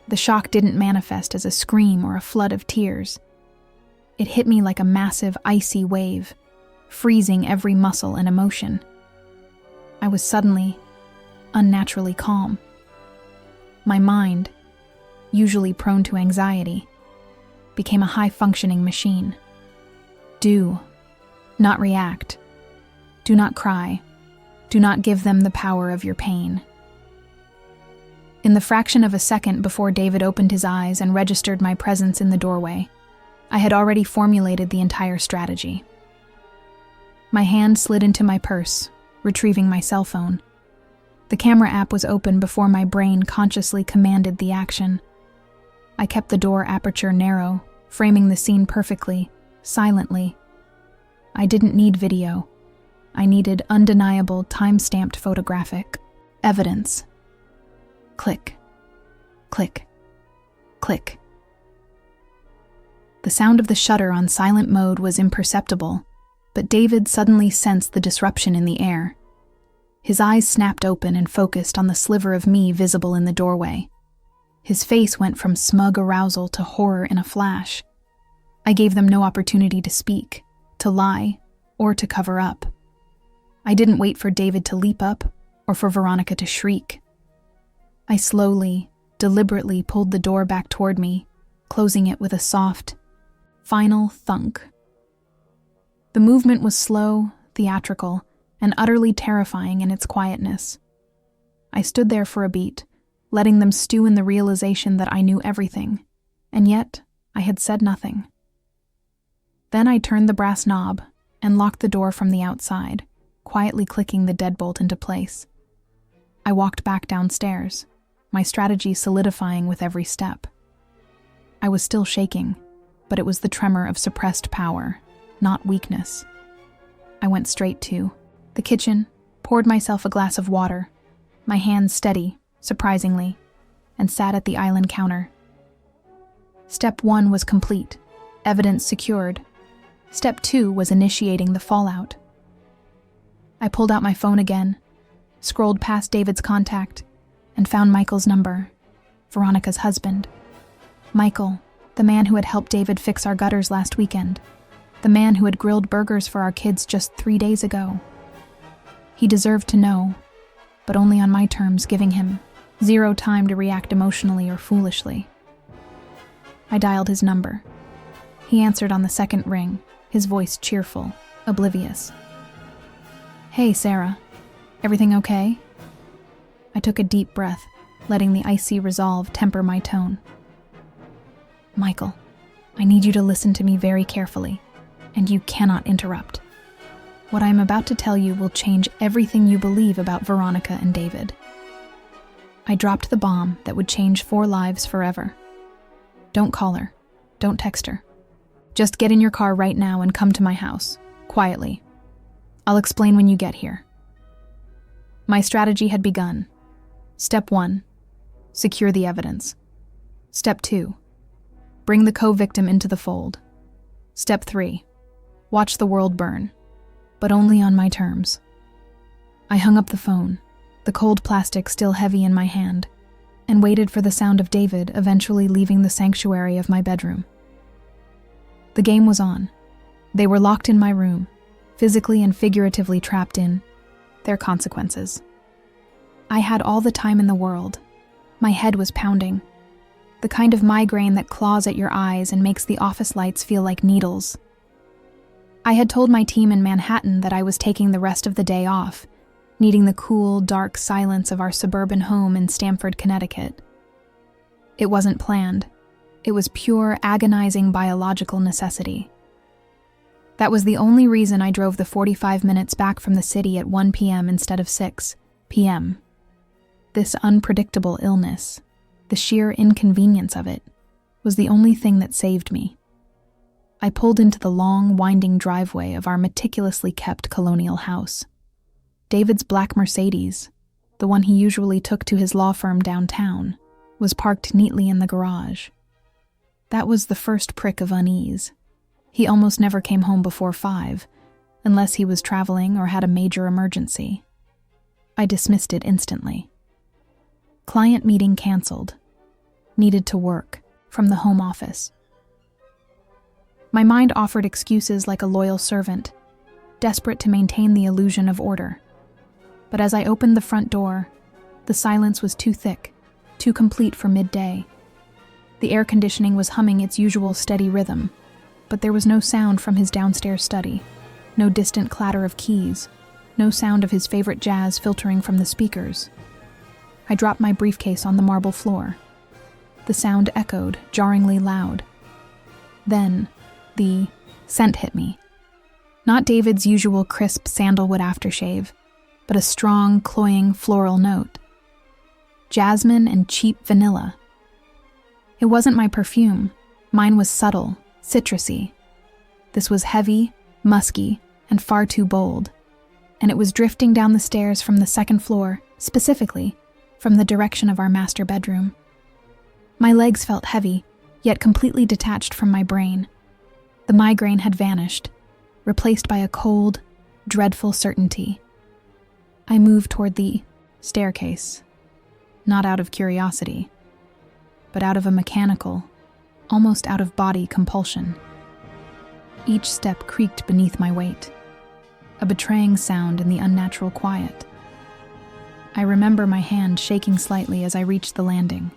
The shock didn't manifest as a scream or a flood of tears. It hit me like a massive, icy wave, freezing every muscle and emotion. I was suddenly, unnaturally calm. My mind, usually prone to anxiety, became a high-functioning machine. Do not react. Do not cry. Do not give them the power of your pain. In the fraction of a second before David opened his eyes and registered my presence in the doorway, I had already formulated the entire strategy. My hand slid into my purse, retrieving my cell phone. The camera app was open before my brain consciously commanded the action. I kept the door aperture narrow, framing the scene perfectly, silently. I didn't need video. I needed undeniable, time-stamped photographic evidence. Click, click, click. The sound of the shutter on silent mode was imperceptible, but David suddenly sensed the disruption in the air. His eyes snapped open and focused on the sliver of me visible in the doorway. His face went from smug arousal to horror in a flash. I gave them no opportunity to speak, to lie, or to cover up. I didn't wait for David to leap up or for Veronica to shriek. I slowly, deliberately pulled the door back toward me, closing it with a soft, final thunk. The movement was slow, theatrical, and utterly terrifying in its quietness. I stood there for a beat, letting them stew in the realization that I knew everything, and yet I had said nothing. Then I turned the brass knob and locked the door from the outside, quietly clicking the deadbolt into place. I walked back downstairs, my strategy solidifying with every step. I was still shaking, but it was the tremor of suppressed power, not weakness. I went straight to the kitchen, poured myself a glass of water, my hands steady, surprisingly, and sat at the island counter. Step 1 was complete, evidence secured. Step 2 was initiating the fallout. I pulled out my phone again, scrolled past David's contact, and found Michael's number, Veronica's husband. Michael, the man who had helped David fix our gutters last weekend, the man who had grilled burgers for our kids just 3 days ago. He deserved to know, but only on my terms, giving him zero time to react emotionally or foolishly. I dialed his number. He answered on the second ring, his voice cheerful, oblivious. "Hey, Sarah. Everything okay?" I took a deep breath, letting the icy resolve temper my tone. "Michael, I need you to listen to me very carefully, and you cannot interrupt. What I am about to tell you will change everything you believe about Veronica and David." I dropped the bomb that would change 4 lives forever. "Don't call her. Don't text her. Just get in your car right now and come to my house, quietly. I'll explain when you get here." My strategy had begun. Step 1, secure the evidence. Step 2, bring the co-victim into the fold. Step 3, watch the world burn, but only on my terms. I hung up the phone, the cold plastic still heavy in my hand, and waited for the sound of David eventually leaving the sanctuary of my bedroom. The game was on. They were locked in my room, physically and figuratively trapped in their consequences. I had all the time in the world. My head was pounding. The kind of migraine that claws at your eyes and makes the office lights feel like needles. I had told my team in Manhattan that I was taking the rest of the day off, needing the cool, dark silence of our suburban home in Stamford, Connecticut. It wasn't planned. It was pure, agonizing biological necessity. That was the only reason I drove the 45 minutes back from the city at 1 p.m. instead of 6 p.m. This unpredictable illness, the sheer inconvenience of it, was the only thing that saved me. I pulled into the long, winding driveway of our meticulously kept colonial house. David's black Mercedes, the one he usually took to his law firm downtown, was parked neatly in the garage. That was the first prick of unease. He almost never came home before 5, unless he was traveling or had a major emergency. I dismissed it instantly. Client meeting canceled. Needed to work, from the home office. My mind offered excuses like a loyal servant, desperate to maintain the illusion of order. But as I opened the front door, the silence was too thick, too complete for midday. The air conditioning was humming its usual steady rhythm, but there was no sound from his downstairs study, no distant clatter of keys, no sound of his favorite jazz filtering from the speakers. I dropped my briefcase on the marble floor. The sound echoed, jarringly loud. Then, the scent hit me. Not David's usual crisp sandalwood aftershave, but a strong, cloying floral note. Jasmine and cheap vanilla. It wasn't my perfume. Mine was subtle, citrusy. This was heavy, musky, and far too bold. And it was drifting down the stairs from the second floor, specifically from the direction of our master bedroom. My legs felt heavy, yet completely detached from my brain. The migraine had vanished, replaced by a cold, dreadful certainty. I moved toward the staircase, not out of curiosity, but out of a mechanical, almost out-of-body compulsion. Each step creaked beneath my weight, a betraying sound in the unnatural quiet. I remember my hand shaking slightly as I reached the landing,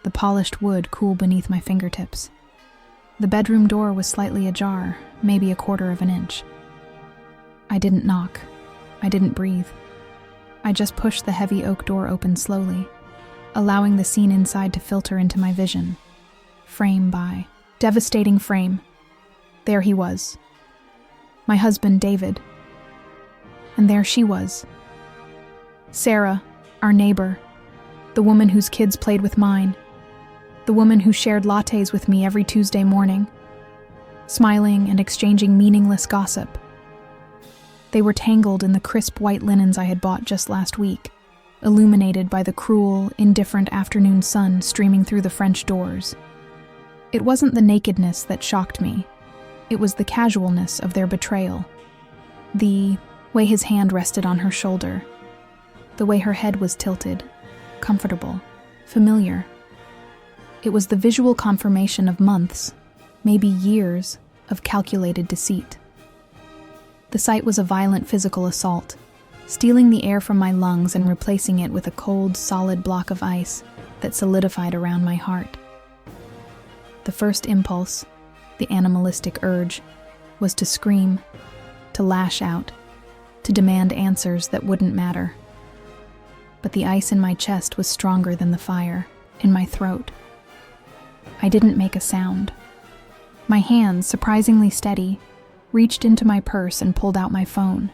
the polished wood cool beneath my fingertips. The bedroom door was slightly ajar, maybe 1/4 inch. I didn't knock. I didn't breathe. I just pushed the heavy oak door open slowly, allowing the scene inside to filter into my vision. Frame by devastating frame. There he was. My husband, David. And there she was. Sarah, our neighbor, the woman whose kids played with mine, the woman who shared lattes with me every Tuesday morning, smiling and exchanging meaningless gossip. They were tangled in the crisp white linens I had bought just last week, illuminated by the cruel, indifferent afternoon sun streaming through the French doors. It wasn't the nakedness that shocked me. It was the casualness of their betrayal. The way his hand rested on her shoulder. The way her head was tilted, comfortable, familiar. It was the visual confirmation of months, maybe years, of calculated deceit. The sight was a violent physical assault, stealing the air from my lungs and replacing it with a cold, solid block of ice that solidified around my heart. The first impulse, the animalistic urge, was to scream, to lash out, to demand answers that wouldn't matter. But the ice in my chest was stronger than the fire, in my throat. I didn't make a sound. My hands, surprisingly steady, reached into my purse and pulled out my phone.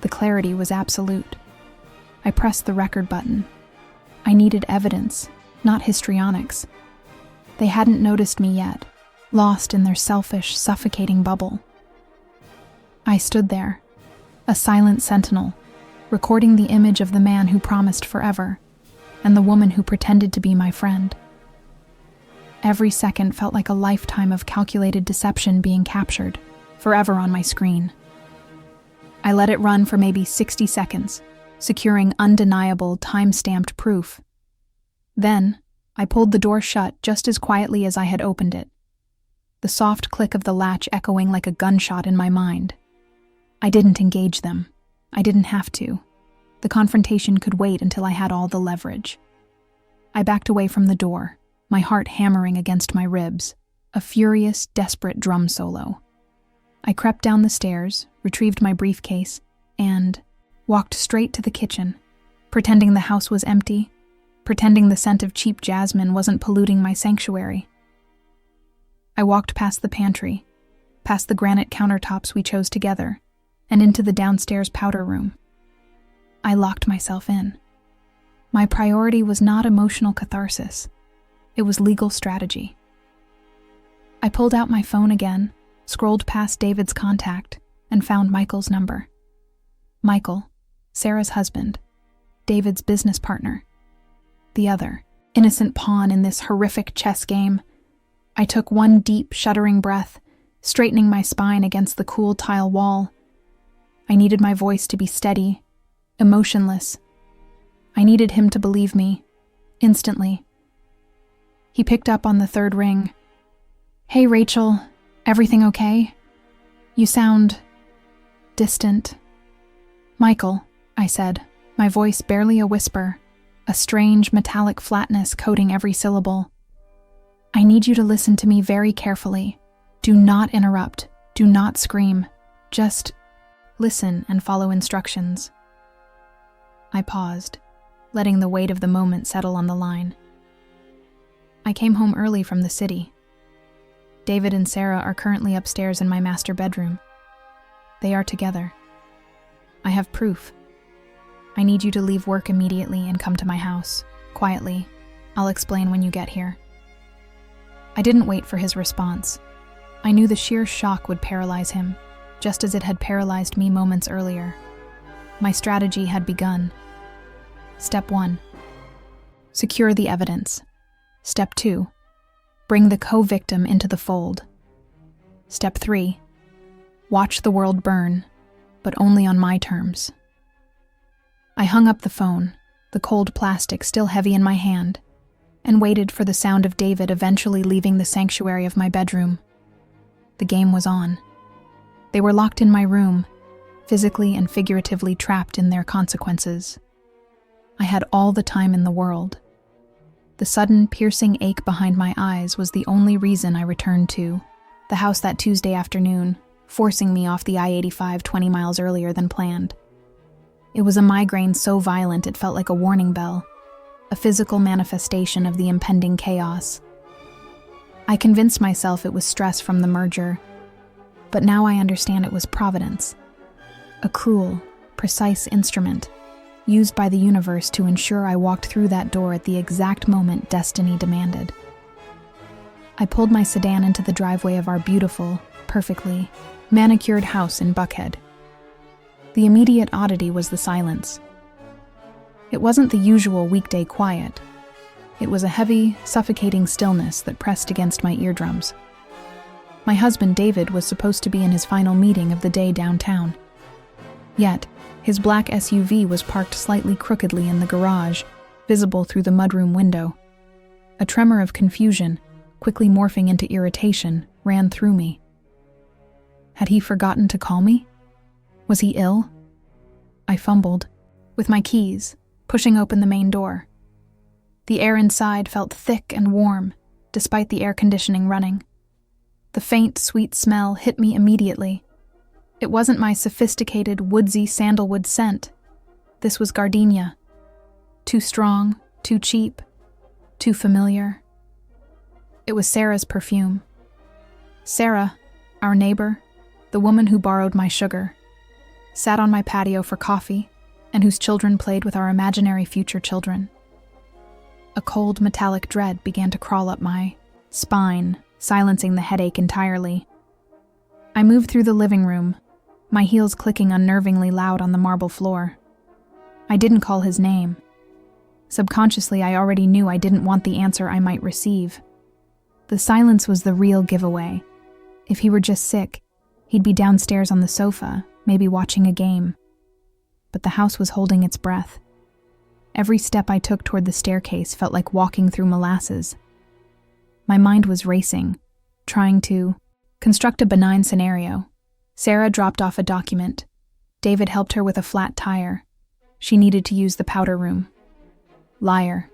The clarity was absolute. I pressed the record button. I needed evidence, not histrionics. They hadn't noticed me yet, lost in their selfish, suffocating bubble. I stood there, a silent sentinel, recording the image of the man who promised forever, and the woman who pretended to be my friend. Every second felt like a lifetime of calculated deception being captured, forever on my screen. I let it run for maybe 60 seconds, securing undeniable, time-stamped proof. Then, I pulled the door shut just as quietly as I had opened it, the soft click of the latch echoing like a gunshot in my mind. I didn't engage them. I didn't have to. The confrontation could wait until I had all the leverage. I backed away from the door, my heart hammering against my ribs, a furious, desperate drum solo. I crept down the stairs, retrieved my briefcase, and walked straight to the kitchen, pretending the house was empty, pretending the scent of cheap jasmine wasn't polluting my sanctuary. I walked past the pantry, past the granite countertops we chose together, and into the downstairs powder room. I locked myself in. My priority was not emotional catharsis. It was legal strategy. I pulled out my phone again, scrolled past David's contact, and found Michael's number. Michael, Sarah's husband, David's business partner. The other, innocent pawn in this horrific chess game. I took one deep, shuddering breath, straightening my spine against the cool tile wall. I needed my voice to be steady, emotionless. I needed him to believe me, instantly. He picked up on the third ring. "Hey, Rachel, everything okay? You sound distant." "Michael," I said, my voice barely a whisper, a strange metallic flatness coating every syllable. "I need you to listen to me very carefully. Do not interrupt. Do not scream. Just listen and follow instructions." I paused, letting the weight of the moment settle on the line. "I came home early from the city. David and Sarah are currently upstairs in my master bedroom. They are together. I have proof. I need you to leave work immediately and come to my house, quietly. I'll explain when you get here." I didn't wait for his response. I knew the sheer shock would paralyze him, just as it had paralyzed me moments earlier. My strategy had begun. Step 1. Secure the evidence. Step 2. Bring the co-victim into the fold. Step 3. Watch the world burn, but only on my terms. I hung up the phone, the cold plastic still heavy in my hand, and waited for the sound of David eventually leaving the sanctuary of my bedroom. The game was on. They were locked in my room, physically and figuratively trapped in their consequences. I had all the time in the world. The sudden, piercing ache behind my eyes was the only reason I returned to the house that Tuesday afternoon, forcing me off the I-85 20 miles earlier than planned. It was a migraine so violent it felt like a warning bell, a physical manifestation of the impending chaos. I convinced myself it was stress from the merger, but now I understand it was providence, a cruel, precise instrument used by the universe to ensure I walked through that door at the exact moment destiny demanded. I pulled my sedan into the driveway of our beautiful, perfectly manicured house in Buckhead. The immediate oddity was the silence. It wasn't the usual weekday quiet. It was a heavy, suffocating stillness that pressed against my eardrums. My husband, David, was supposed to be in his final meeting of the day downtown. Yet, his black SUV was parked slightly crookedly in the garage, visible through the mudroom window. A tremor of confusion, quickly morphing into irritation, ran through me. Had he forgotten to call me? Was he ill? I fumbled, with my keys, pushing open the main door. The air inside felt thick and warm, despite the air conditioning running. The faint, sweet smell hit me immediately. It wasn't my sophisticated, woodsy sandalwood scent. This was gardenia. Too strong, too cheap, too familiar. It was Sarah's perfume. Sarah, our neighbor, the woman who borrowed my sugar, sat on my patio for coffee, and whose children played with our imaginary future children. A cold metallic dread began to crawl up my spine, silencing the headache entirely. I moved through the living room, my heels clicking unnervingly loud on the marble floor. I didn't call his name. Subconsciously, I already knew I didn't want the answer I might receive. The silence was the real giveaway. If he were just sick, he'd be downstairs on the sofa, maybe watching a game. But the house was holding its breath. Every step I took toward the staircase felt like walking through molasses. My mind was racing, trying to construct a benign scenario. Sarah dropped off a document. David helped her with a flat tire. She needed to use the powder room. Liar.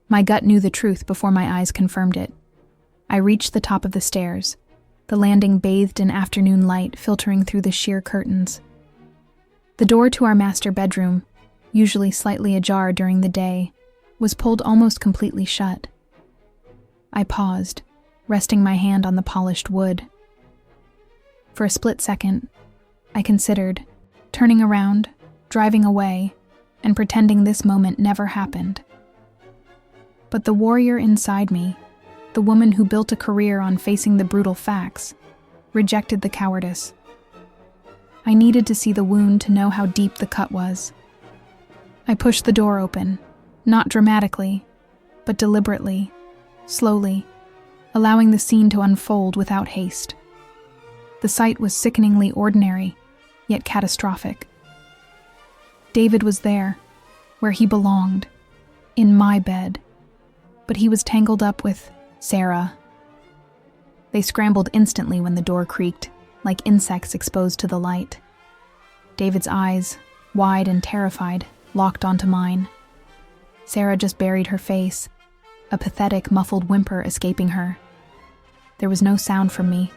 My gut knew the truth before my eyes confirmed it. I reached the top of the stairs, the landing bathed in afternoon light filtering through the sheer curtains. The door to our master bedroom, usually slightly ajar during the day, was pulled almost completely shut. I paused, resting my hand on the polished wood. For a split second, I considered turning around, driving away, and pretending this moment never happened. But the warrior inside me, the woman who built a career on facing the brutal facts, rejected the cowardice. I needed to see the wound to know how deep the cut was. I pushed the door open, not dramatically, but deliberately, slowly, allowing the scene to unfold without haste. The sight was sickeningly ordinary, yet catastrophic. David was there, where he belonged, in my bed, but he was tangled up with Sarah. They scrambled instantly when the door creaked, like insects exposed to the light. David's eyes, wide and terrified, locked onto mine. Sarah just buried her face, a pathetic, muffled whimper escaping her. There was no sound from me,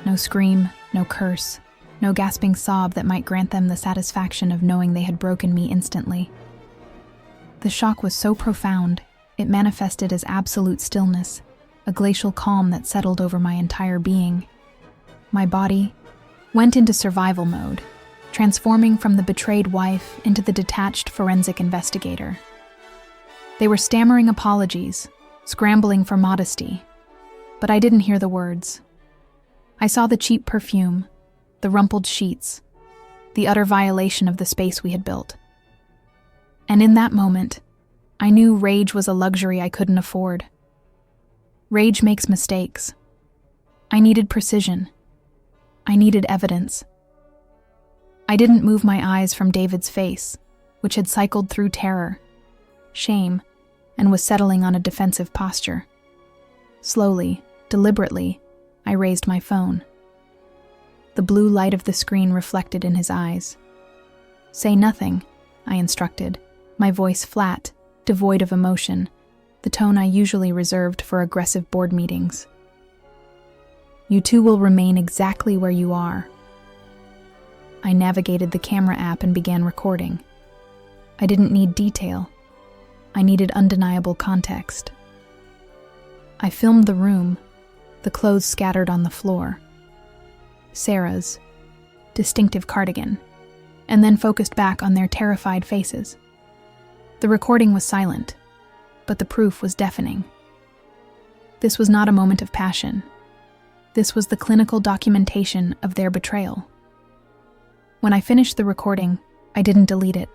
no scream, no curse, no gasping sob that might grant them the satisfaction of knowing they had broken me instantly. The shock was so profound, it manifested as absolute stillness, a glacial calm that settled over my entire being. My body went into survival mode, transforming from the betrayed wife into the detached forensic investigator. They were stammering apologies, scrambling for modesty, but I didn't hear the words. I saw the cheap perfume, the rumpled sheets, the utter violation of the space we had built. And in that moment, I knew rage was a luxury I couldn't afford. Rage makes mistakes. I needed precision. I needed evidence. I didn't move my eyes from David's face, which had cycled through terror, shame, and was settling on a defensive posture. Slowly, deliberately, I raised my phone. The blue light of the screen reflected in his eyes. "Say nothing," I instructed, my voice flat, devoid of emotion, the tone I usually reserved for aggressive board meetings. "You two will remain exactly where you are." I navigated the camera app and began recording. I didn't need detail. I needed undeniable context. I filmed the room, the clothes scattered on the floor, Sarah's distinctive cardigan, and then focused back on their terrified faces. The recording was silent, but the proof was deafening. This was not a moment of passion. This was the clinical documentation of their betrayal. When I finished the recording, I didn't delete it.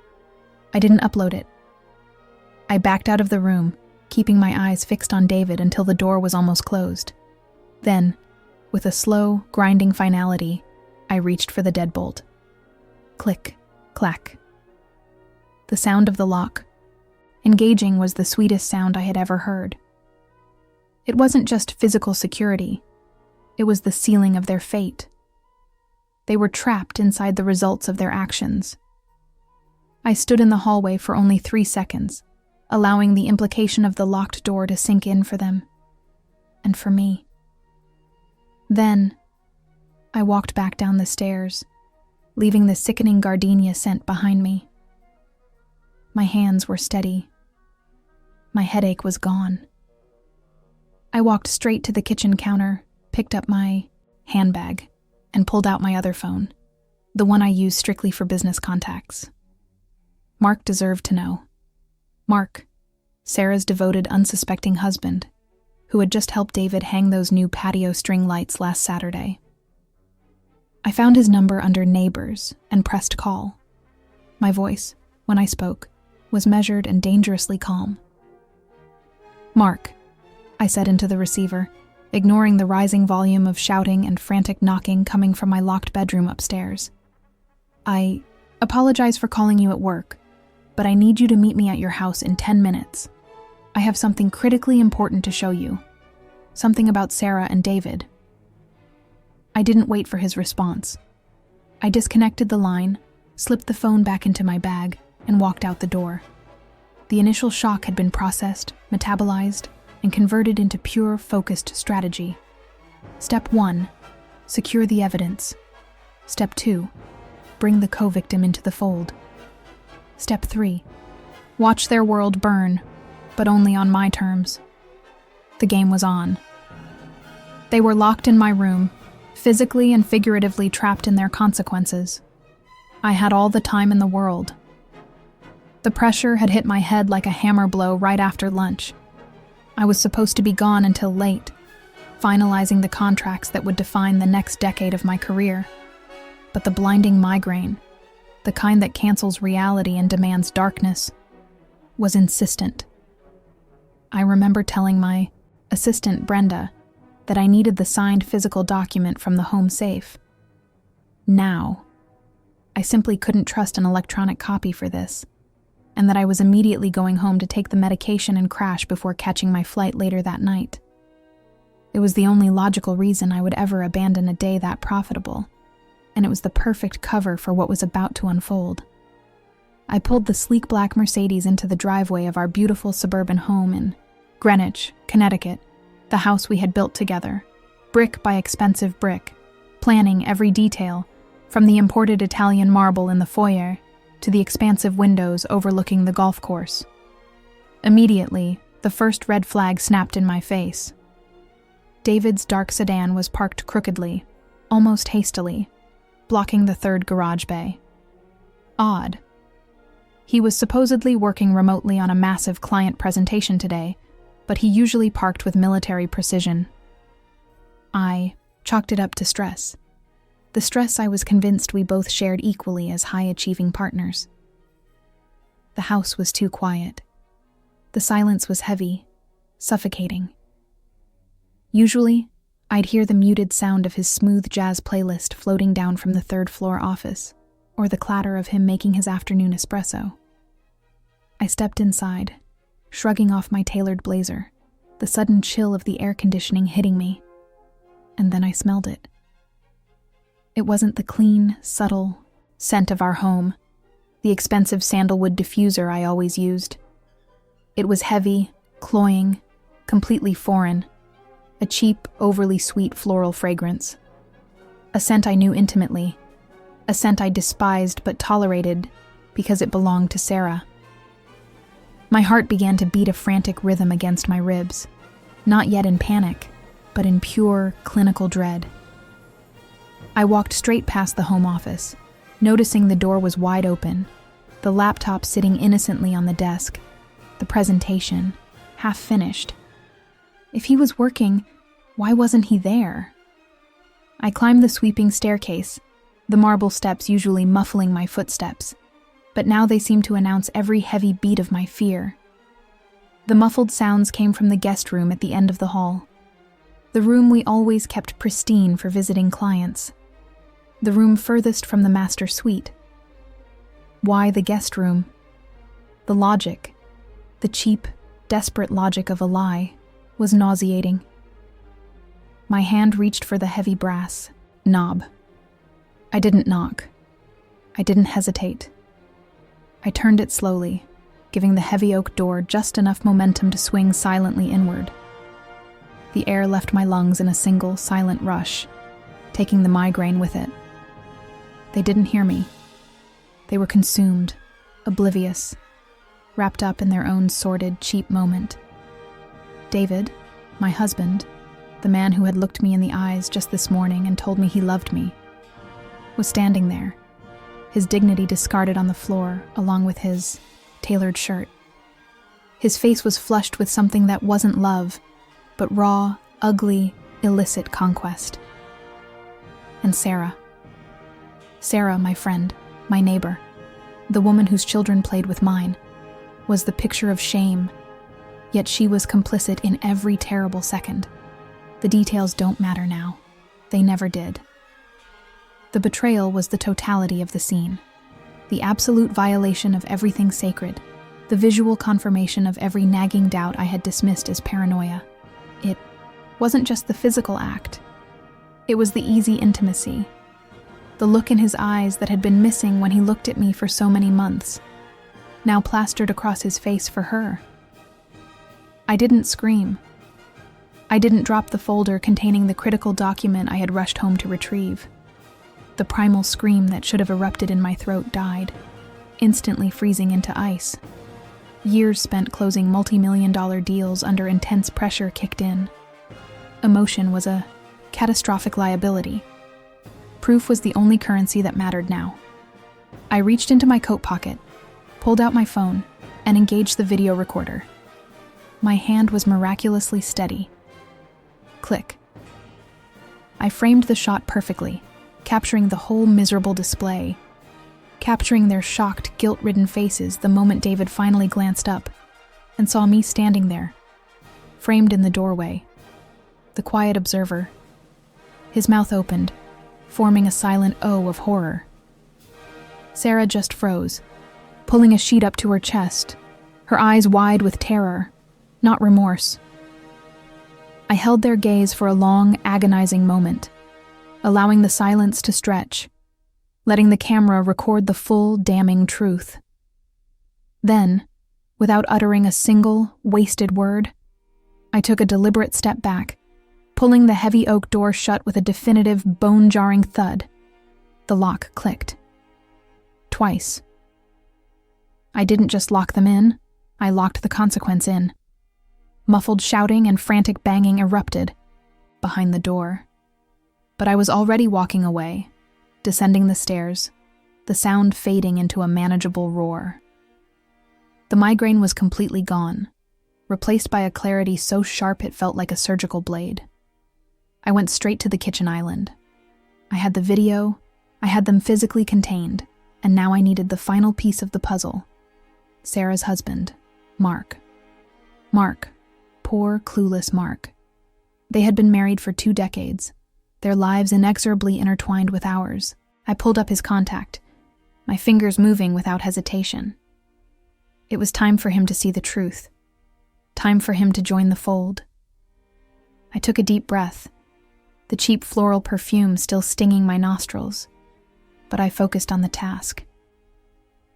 I didn't upload it. I backed out of the room, keeping my eyes fixed on David until the door was almost closed. Then, with a slow, grinding finality, I reached for the deadbolt. Click, clack. The sound of the lock. Engaging was the sweetest sound I had ever heard. It wasn't just physical security. It was the sealing of their fate. They were trapped inside the results of their actions. I stood in the hallway for only 3 seconds, allowing the implication of the locked door to sink in for them. And for me. Then, I walked back down the stairs, leaving the sickening gardenia scent behind me. My hands were steady. My headache was gone. I walked straight to the kitchen counter, picked up my handbag, and pulled out my other phone, the one I use strictly for business contacts. Mark deserved to know. Mark, Sarah's devoted, unsuspecting husband, who had just helped David hang those new patio string lights last Saturday. I found his number under Neighbors and pressed call. My voice, when I spoke, was measured and dangerously calm. "Mark," I said into the receiver, ignoring the rising volume of shouting and frantic knocking coming from my locked bedroom upstairs. "I apologize for calling you at work, but I need you to meet me at your house in 10 minutes. I have something critically important to show you. Something about Sarah and David." I didn't wait for his response. I disconnected the line, slipped the phone back into my bag, and walked out the door. The initial shock had been processed, metabolized, and converted into pure, focused strategy. Step 1, secure the evidence. Step 2, bring the co-victim into the fold. Step 3, watch their world burn, but only on my terms. The game was on. They were locked in my room, physically and figuratively trapped in their consequences. I had all the time in the world. The pressure had hit my head like a hammer blow right after lunch. I was supposed to be gone until late, finalizing the contracts that would define the next decade of my career. But the blinding migraine, the kind that cancels reality and demands darkness, was insistent. I remember telling my assistant, Brenda, that I needed the signed physical document from the home safe. Now, I simply couldn't trust an electronic copy for this, and that I was immediately going home to take the medication and crash before catching my flight later that night. It was the only logical reason I would ever abandon a day that profitable, and it was the perfect cover for what was about to unfold. I pulled the sleek black Mercedes into the driveway of our beautiful suburban home in Greenwich, Connecticut, the house we had built together, brick by expensive brick, planning every detail, from the imported Italian marble in the foyer to the expansive windows overlooking the golf course. Immediately, the first red flag snapped in my face. David's dark sedan was parked crookedly, almost hastily, blocking the third garage bay. Odd. He was supposedly working remotely on a massive client presentation today, but he usually parked with military precision. I chalked it up to stress. The stress I was convinced we both shared equally as high-achieving partners. The house was too quiet. The silence was heavy, suffocating. Usually, I'd hear the muted sound of his smooth jazz playlist floating down from the third-floor office, or the clatter of him making his afternoon espresso. I stepped inside, shrugging off my tailored blazer, the sudden chill of the air conditioning hitting me, and then I smelled it. It wasn't the clean, subtle scent of our home, the expensive sandalwood diffuser I always used. It was heavy, cloying, completely foreign, a cheap, overly sweet floral fragrance. A scent I knew intimately, a scent I despised but tolerated because it belonged to Sarah. My heart began to beat a frantic rhythm against my ribs, not yet in panic, but in pure, clinical dread. I walked straight past the home office, noticing the door was wide open, the laptop sitting innocently on the desk, the presentation, half finished. If he was working, why wasn't he there? I climbed the sweeping staircase, the marble steps usually muffling my footsteps, but now they seemed to announce every heavy beat of my fear. The muffled sounds came from the guest room at the end of the hall, the room we always kept pristine for visiting clients, the room furthest from the master suite. Why the guest room? The logic, the cheap, desperate logic of a lie, was nauseating. My hand reached for the heavy brass knob. I didn't knock. I didn't hesitate. I turned it slowly, giving the heavy oak door just enough momentum to swing silently inward. The air left my lungs in a single, silent rush, taking the migraine with it. They didn't hear me. They were consumed, oblivious, wrapped up in their own sordid, cheap moment. David, my husband, the man who had looked me in the eyes just this morning and told me he loved me, was standing there, his dignity discarded on the floor along with his tailored shirt. His face was flushed with something that wasn't love, but raw, ugly, illicit conquest. And Sarah, my friend, my neighbor, the woman whose children played with mine, was the picture of shame, yet she was complicit in every terrible second. The details don't matter now. They never did. The betrayal was the totality of the scene, the absolute violation of everything sacred, the visual confirmation of every nagging doubt I had dismissed as paranoia. It wasn't just the physical act. It was the easy intimacy, the look in his eyes that had been missing when he looked at me for so many months, now plastered across his face for her. I didn't scream. I didn't drop the folder containing the critical document I had rushed home to retrieve. The primal scream that should have erupted in my throat died, instantly freezing into ice. Years spent closing multi-million-dollar deals under intense pressure kicked in. Emotion was a catastrophic liability. Proof was the only currency that mattered now. I reached into my coat pocket, pulled out my phone, and engaged the video recorder. My hand was miraculously steady. Click. I framed the shot perfectly, capturing the whole miserable display, capturing their shocked, guilt-ridden faces the moment David finally glanced up and saw me standing there, framed in the doorway, the quiet observer. His mouth opened, forming a silent O of horror. Sarah just froze, pulling a sheet up to her chest, her eyes wide with terror, not remorse. I held their gaze for a long, agonizing moment, allowing the silence to stretch, letting the camera record the full, damning truth. Then, without uttering a single, wasted word, I took a deliberate step back, pulling the heavy oak door shut with a definitive, bone-jarring thud. The lock clicked. Twice. I didn't just lock them in, I locked the consequence in. Muffled shouting and frantic banging erupted behind the door. But I was already walking away, descending the stairs, the sound fading into a manageable roar. The migraine was completely gone, replaced by a clarity so sharp it felt like a surgical blade. I went straight to the kitchen island. I had the video, I had them physically contained, and now I needed the final piece of the puzzle. Sarah's husband, Mark. Mark. Poor, clueless Mark. They had been married for 2 decades, their lives inexorably intertwined with ours. I pulled up his contact, my fingers moving without hesitation. It was time for him to see the truth, time for him to join the fold. I took a deep breath, the cheap floral perfume still stinging my nostrils, but I focused on the task.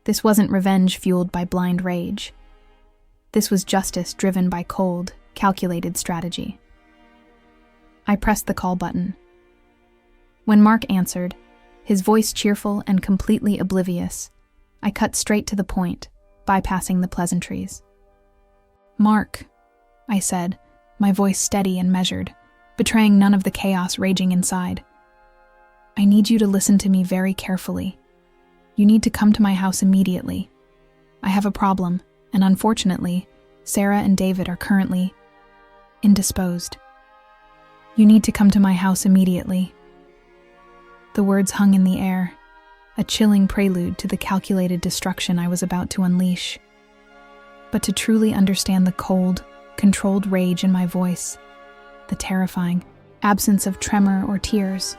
This wasn't revenge fueled by blind rage. This was justice driven by cold, calculated strategy. I pressed the call button. When Mark answered, his voice cheerful and completely oblivious, I cut straight to the point, bypassing the pleasantries. "Mark," I said, my voice steady and measured, betraying none of the chaos raging inside. "I need you to listen to me very carefully. You need to come to my house immediately. I have a problem, and unfortunately, Sarah and David are currently indisposed. You need to come to my house immediately." The words hung in the air, a chilling prelude to the calculated destruction I was about to unleash. But to truly understand the cold, controlled rage in my voice, the terrifying absence of tremor or tears,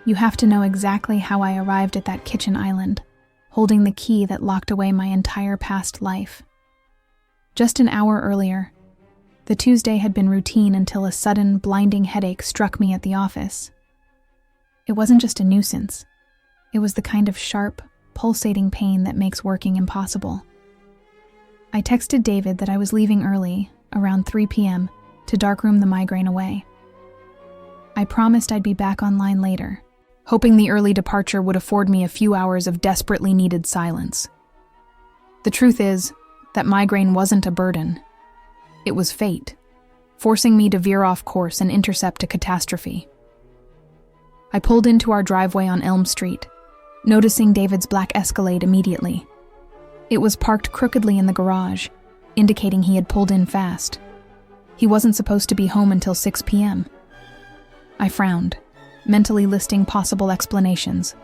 you have to know exactly how I arrived at that kitchen island, holding the key that locked away my entire past life. Just an hour earlier, the Tuesday had been routine until a sudden, blinding headache struck me at the office. It wasn't just a nuisance. It was the kind of sharp, pulsating pain that makes working impossible. I texted David that I was leaving early, around 3 p.m., to darkroom the migraine away. I promised I'd be back online later, hoping the early departure would afford me a few hours of desperately needed silence. The truth is that migraine wasn't a burden. It was fate, forcing me to veer off course and intercept a catastrophe. I pulled into our driveway on Elm Street, noticing David's black Escalade immediately. It was parked crookedly in the garage, indicating he had pulled in fast. He wasn't supposed to be home until 6 p.m. I frowned, mentally listing possible explanations.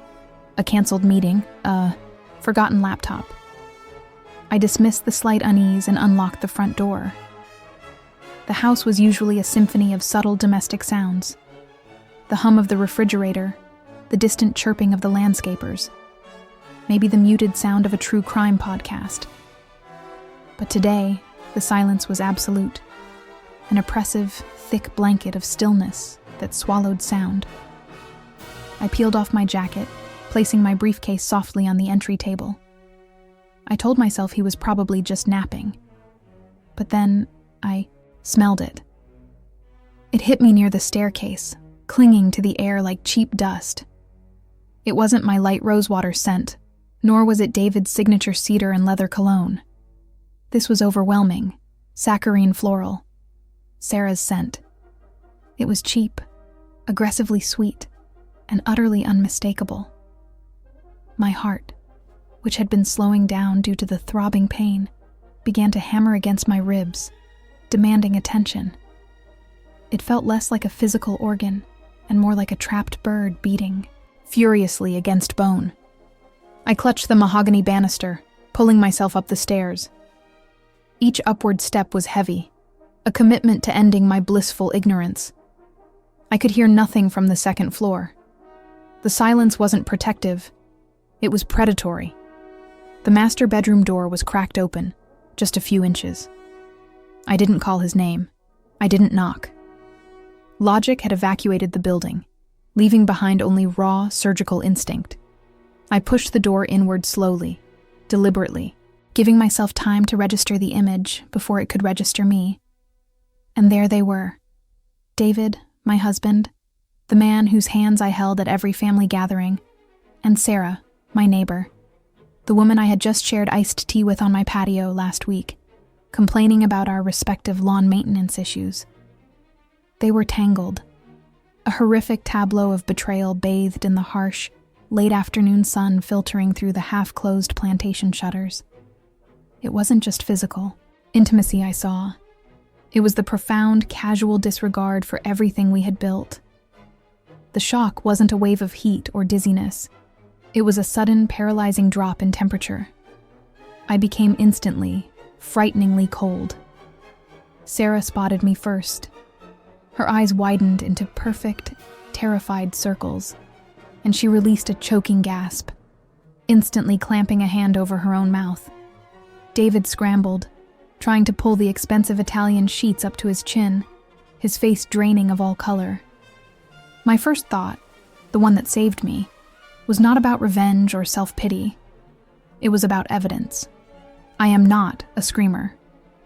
A canceled meeting, a forgotten laptop. I dismissed the slight unease and unlocked the front door. The house was usually a symphony of subtle domestic sounds. The hum of the refrigerator, the distant chirping of the landscapers, maybe the muted sound of a true crime podcast. But today, the silence was absolute, an oppressive, thick blanket of stillness that swallowed sound. I peeled off my jacket, placing my briefcase softly on the entry table. I told myself he was probably just napping. But then, I smelled it. It hit me near the staircase, clinging to the air like cheap dust. It wasn't my light rosewater scent, nor was it David's signature cedar and leather cologne. This was overwhelming, saccharine floral. Sarah's scent. It was cheap, aggressively sweet, and utterly unmistakable. My heart, which had been slowing down due to the throbbing pain, began to hammer against my ribs, demanding attention. It felt less like a physical organ and more like a trapped bird beating furiously against bone. I clutched the mahogany banister, pulling myself up the stairs. Each upward step was heavy, a commitment to ending my blissful ignorance. I could hear nothing from the second floor. The silence wasn't protective, it was predatory. The master bedroom door was cracked open, just a few inches. I didn't call his name. I didn't knock. Logic had evacuated the building, leaving behind only raw, surgical instinct. I pushed the door inward slowly, deliberately, giving myself time to register the image before it could register me. And there they were. David, my husband, the man whose hands I held at every family gathering, and Sarah, my neighbor, the woman I had just shared iced tea with on my patio last week, complaining about our respective lawn maintenance issues. They were tangled, a horrific tableau of betrayal bathed in the harsh, late-afternoon sun filtering through the half-closed plantation shutters. It wasn't just physical intimacy I saw. It was the profound, casual disregard for everything we had built. The shock wasn't a wave of heat or dizziness. It was a sudden, paralyzing drop in temperature. I became instantly, frighteningly cold. Sarah spotted me first. Her eyes widened into perfect, terrified circles, and she released a choking gasp, instantly clamping a hand over her own mouth. David scrambled, trying to pull the expensive Italian sheets up to his chin, his face draining of all color. My first thought, the one that saved me, was not about revenge or self-pity. It was about evidence. I am not a screamer.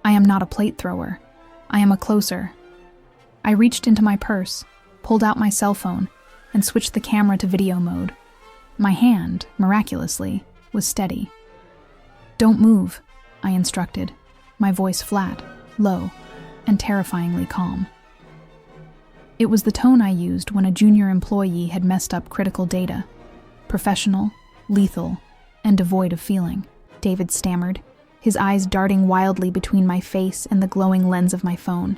I am not a plate thrower. I am a closer. I reached into my purse, pulled out my cell phone, and switched the camera to video mode. My hand, miraculously, was steady. "Don't move," I instructed, my voice flat, low, and terrifyingly calm. It was the tone I used when a junior employee had messed up critical data. Professional, lethal, and devoid of feeling. David stammered, his eyes darting wildly between my face and the glowing lens of my phone.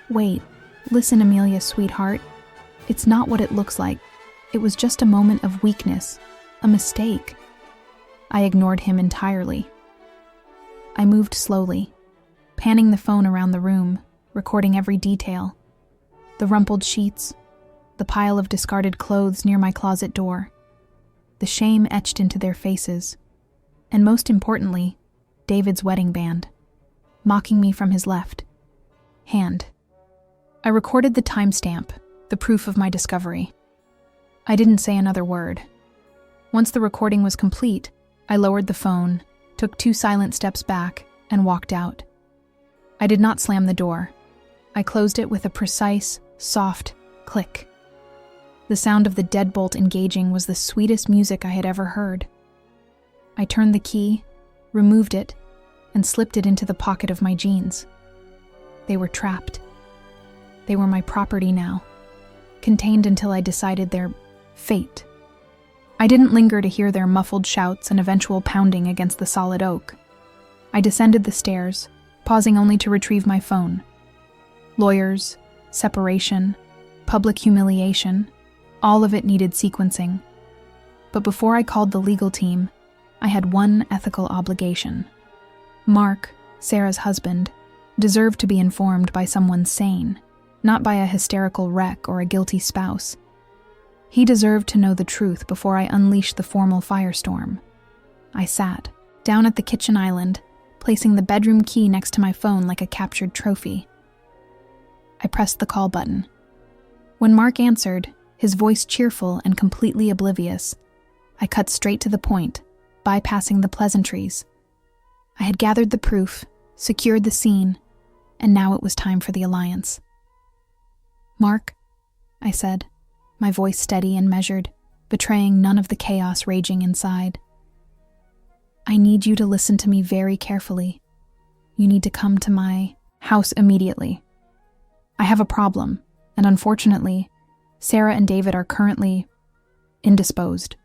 "Wait, listen, Amelia, sweetheart. It's not what it looks like. It was just a moment of weakness, a mistake." I ignored him entirely. I moved slowly, panning the phone around the room, recording every detail. The rumpled sheets, the pile of discarded clothes near my closet door, the shame etched into their faces, and most importantly, David's wedding band, mocking me from his left hand. I recorded the timestamp, the proof of my discovery. I didn't say another word. Once the recording was complete, I lowered the phone, took 2 silent steps back, and walked out. I did not slam the door. I closed it with a precise, soft click. The sound of the deadbolt engaging was the sweetest music I had ever heard. I turned the key, removed it, and slipped it into the pocket of my jeans. They were trapped. They were my property now, contained until I decided their fate. I didn't linger to hear their muffled shouts and eventual pounding against the solid oak. I descended the stairs, pausing only to retrieve my phone. Lawyers, separation, public humiliation, all of it needed sequencing. But before I called the legal team, I had one ethical obligation. Mark, Sarah's husband, deserved to be informed by someone sane, not by a hysterical wreck or a guilty spouse. He deserved to know the truth before I unleashed the formal firestorm. I sat, down at the kitchen island, placing the bedroom key next to my phone like a captured trophy. I pressed the call button. When Mark answered, his voice cheerful and completely oblivious, I cut straight to the point, bypassing the pleasantries. I had gathered the proof, secured the scene, and now it was time for the alliance. "Mark," I said, my voice steady and measured, betraying none of the chaos raging inside. "I need you to listen to me very carefully. You need to come to my house immediately. I have a problem, and unfortunately, Sarah and David are currently indisposed.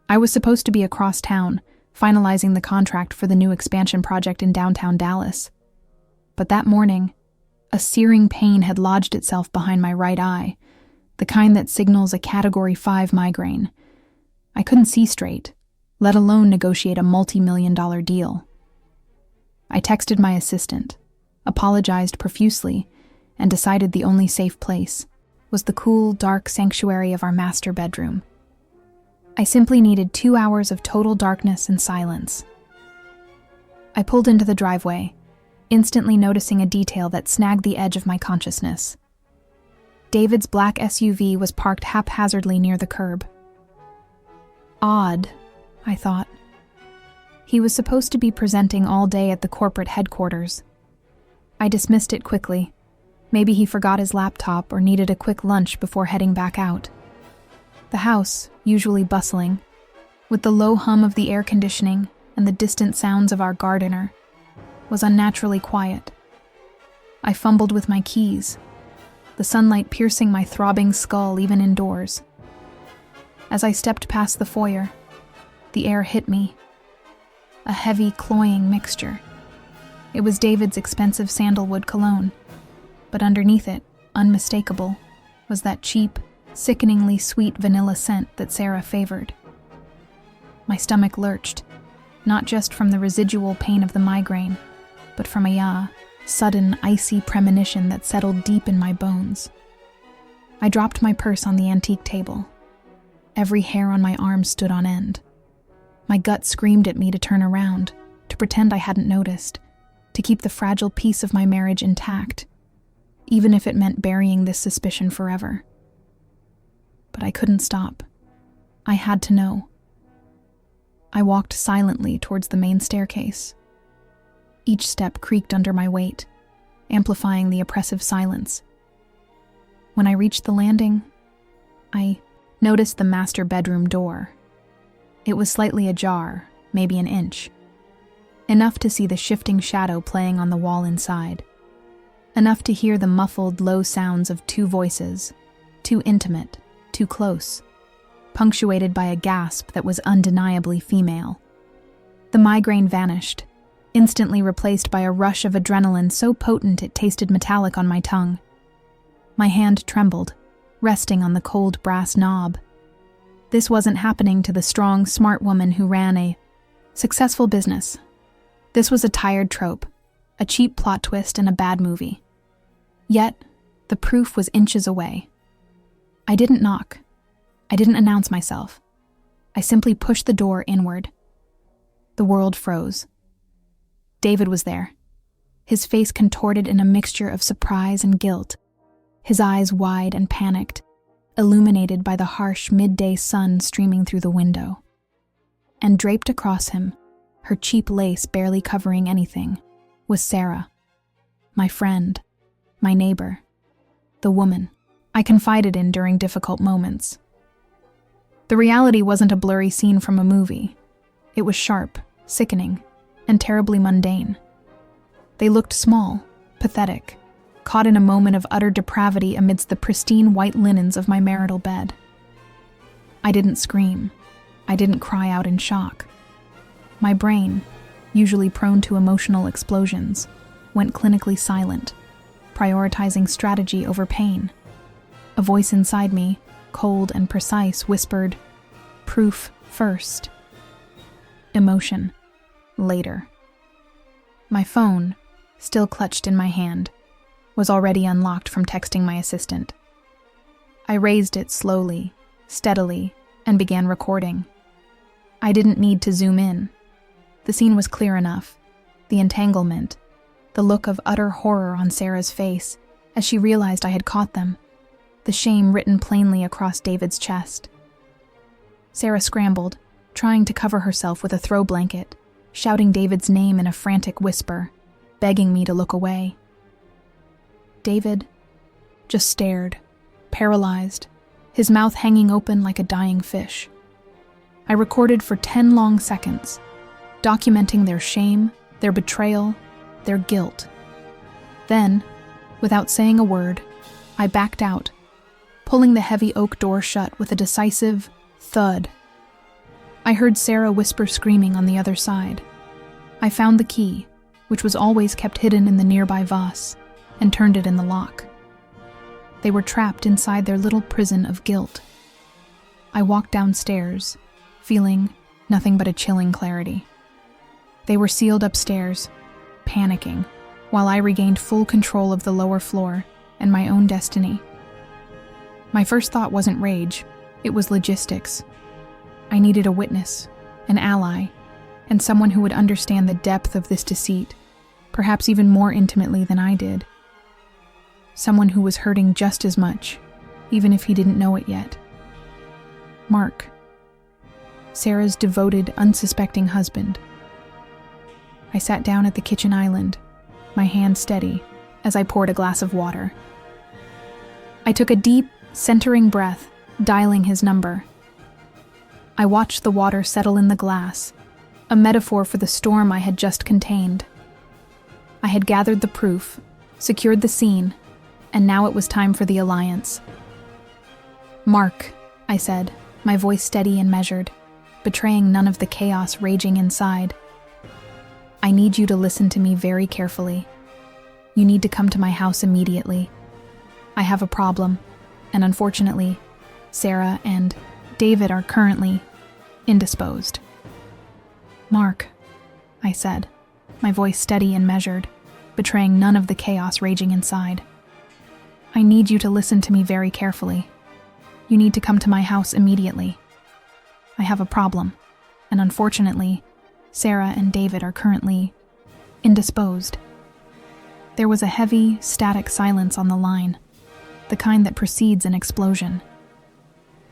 I was supposed to be across town, finalizing the contract for the new expansion project in downtown Dallas. But that morning, a searing pain had lodged itself behind my right eye, the kind that signals a Category 5 migraine. I couldn't see straight, let alone negotiate a multi-million-dollar deal. I texted my assistant, apologized profusely, and decided the only safe place was the cool, dark sanctuary of our master bedroom. I simply needed 2 hours of total darkness and silence. I pulled into the driveway, instantly noticing a detail that snagged the edge of my consciousness. David's black SUV was parked haphazardly near the curb. Odd, I thought. He was supposed to be presenting all day at the corporate headquarters. I dismissed it quickly. Maybe he forgot his laptop or needed a quick lunch before heading back out. The house, usually bustling, with the low hum of the air conditioning and the distant sounds of our gardener, was unnaturally quiet. I fumbled with my keys, the sunlight piercing my throbbing skull even indoors. As I stepped past the foyer, the air hit me, a heavy, cloying mixture. It was David's expensive sandalwood cologne, but underneath it, unmistakable, was that cheap, sickeningly sweet vanilla scent that Sarah favored. My stomach lurched, not just from the residual pain of the migraine, but from a sudden, icy premonition that settled deep in my bones. I dropped my purse on the antique table. Every hair on my arm stood on end. My gut screamed at me to turn around, to pretend I hadn't noticed, to keep the fragile piece of my marriage intact, even if it meant burying this suspicion forever. But I couldn't stop. I had to know. I walked silently towards the main staircase. Each step creaked under my weight, amplifying the oppressive silence. When I reached the landing, I noticed the master bedroom door. It was slightly ajar, maybe an inch. Enough to see the shifting shadow playing on the wall inside. Enough to hear the muffled, low sounds of two voices, too intimate, too close, punctuated by a gasp that was undeniably female. The migraine vanished, instantly replaced by a rush of adrenaline so potent it tasted metallic on my tongue. My hand trembled, resting on the cold brass knob. This wasn't happening to the strong, smart woman who ran a successful business. This was a tired trope, a cheap plot twist in a bad movie. Yet, the proof was inches away. I didn't knock. I didn't announce myself. I simply pushed the door inward. The world froze. David was there, his face contorted in a mixture of surprise and guilt, his eyes wide and panicked, illuminated by the harsh midday sun streaming through the window. And draped across him, her cheap lace barely covering anything, was Sarah, my friend, my neighbor, the woman I confided in during difficult moments. The reality wasn't a blurry scene from a movie. It was sharp, sickening, and terribly mundane. They looked small, pathetic, caught in a moment of utter depravity amidst the pristine white linens of my marital bed. I didn't scream. I didn't cry out in shock. My brain, usually prone to emotional explosions, went clinically silent, prioritizing strategy over pain. A voice inside me, cold and precise, whispered, "Proof first. Emotion later." My phone, still clutched in my hand, was already unlocked from texting my assistant. I raised it slowly, steadily, and began recording. I didn't need to zoom in. The scene was clear enough. The entanglement, the look of utter horror on Sarah's face as she realized I had caught them, the shame written plainly across David's chest. Sarah scrambled, trying to cover herself with a throw blanket, shouting David's name in a frantic whisper, begging me to look away. David just stared, paralyzed, his mouth hanging open like a dying fish. I recorded for 10 long seconds, documenting their shame, their betrayal, their guilt. Then, without saying a word, I backed out, pulling the heavy oak door shut with a decisive thud. I heard Sarah whisper screaming on the other side. I found the key, which was always kept hidden in the nearby vase, and turned it in the lock. They were trapped inside their little prison of guilt. I walked downstairs, feeling nothing but a chilling clarity. They were sealed upstairs, panicking, while I regained full control of the lower floor and my own destiny. My first thought wasn't rage, it was logistics. I needed a witness, an ally, and someone who would understand the depth of this deceit, perhaps even more intimately than I did. Someone who was hurting just as much, even if he didn't know it yet. Mark, Sarah's devoted, unsuspecting husband. I sat down at the kitchen island, my hand steady, as I poured a glass of water. I took a deep, centering breath, dialing his number. I watched the water settle in the glass, a metaphor for the storm I had just contained. I had gathered the proof, secured the scene, and now it was time for the alliance. "Mark," I said, my voice steady and measured, betraying none of the chaos raging inside. "I need you to listen to me very carefully. You need to come to my house immediately. I have a problem, and unfortunately, Sarah and David are currently indisposed." "Mark," I said, my voice steady and measured, betraying none of the chaos raging inside. "I need you to listen to me very carefully. You need to come to my house immediately. I have a problem, and unfortunately, Sarah and David are currently indisposed." There was a heavy, static silence on the line, the kind that precedes an explosion.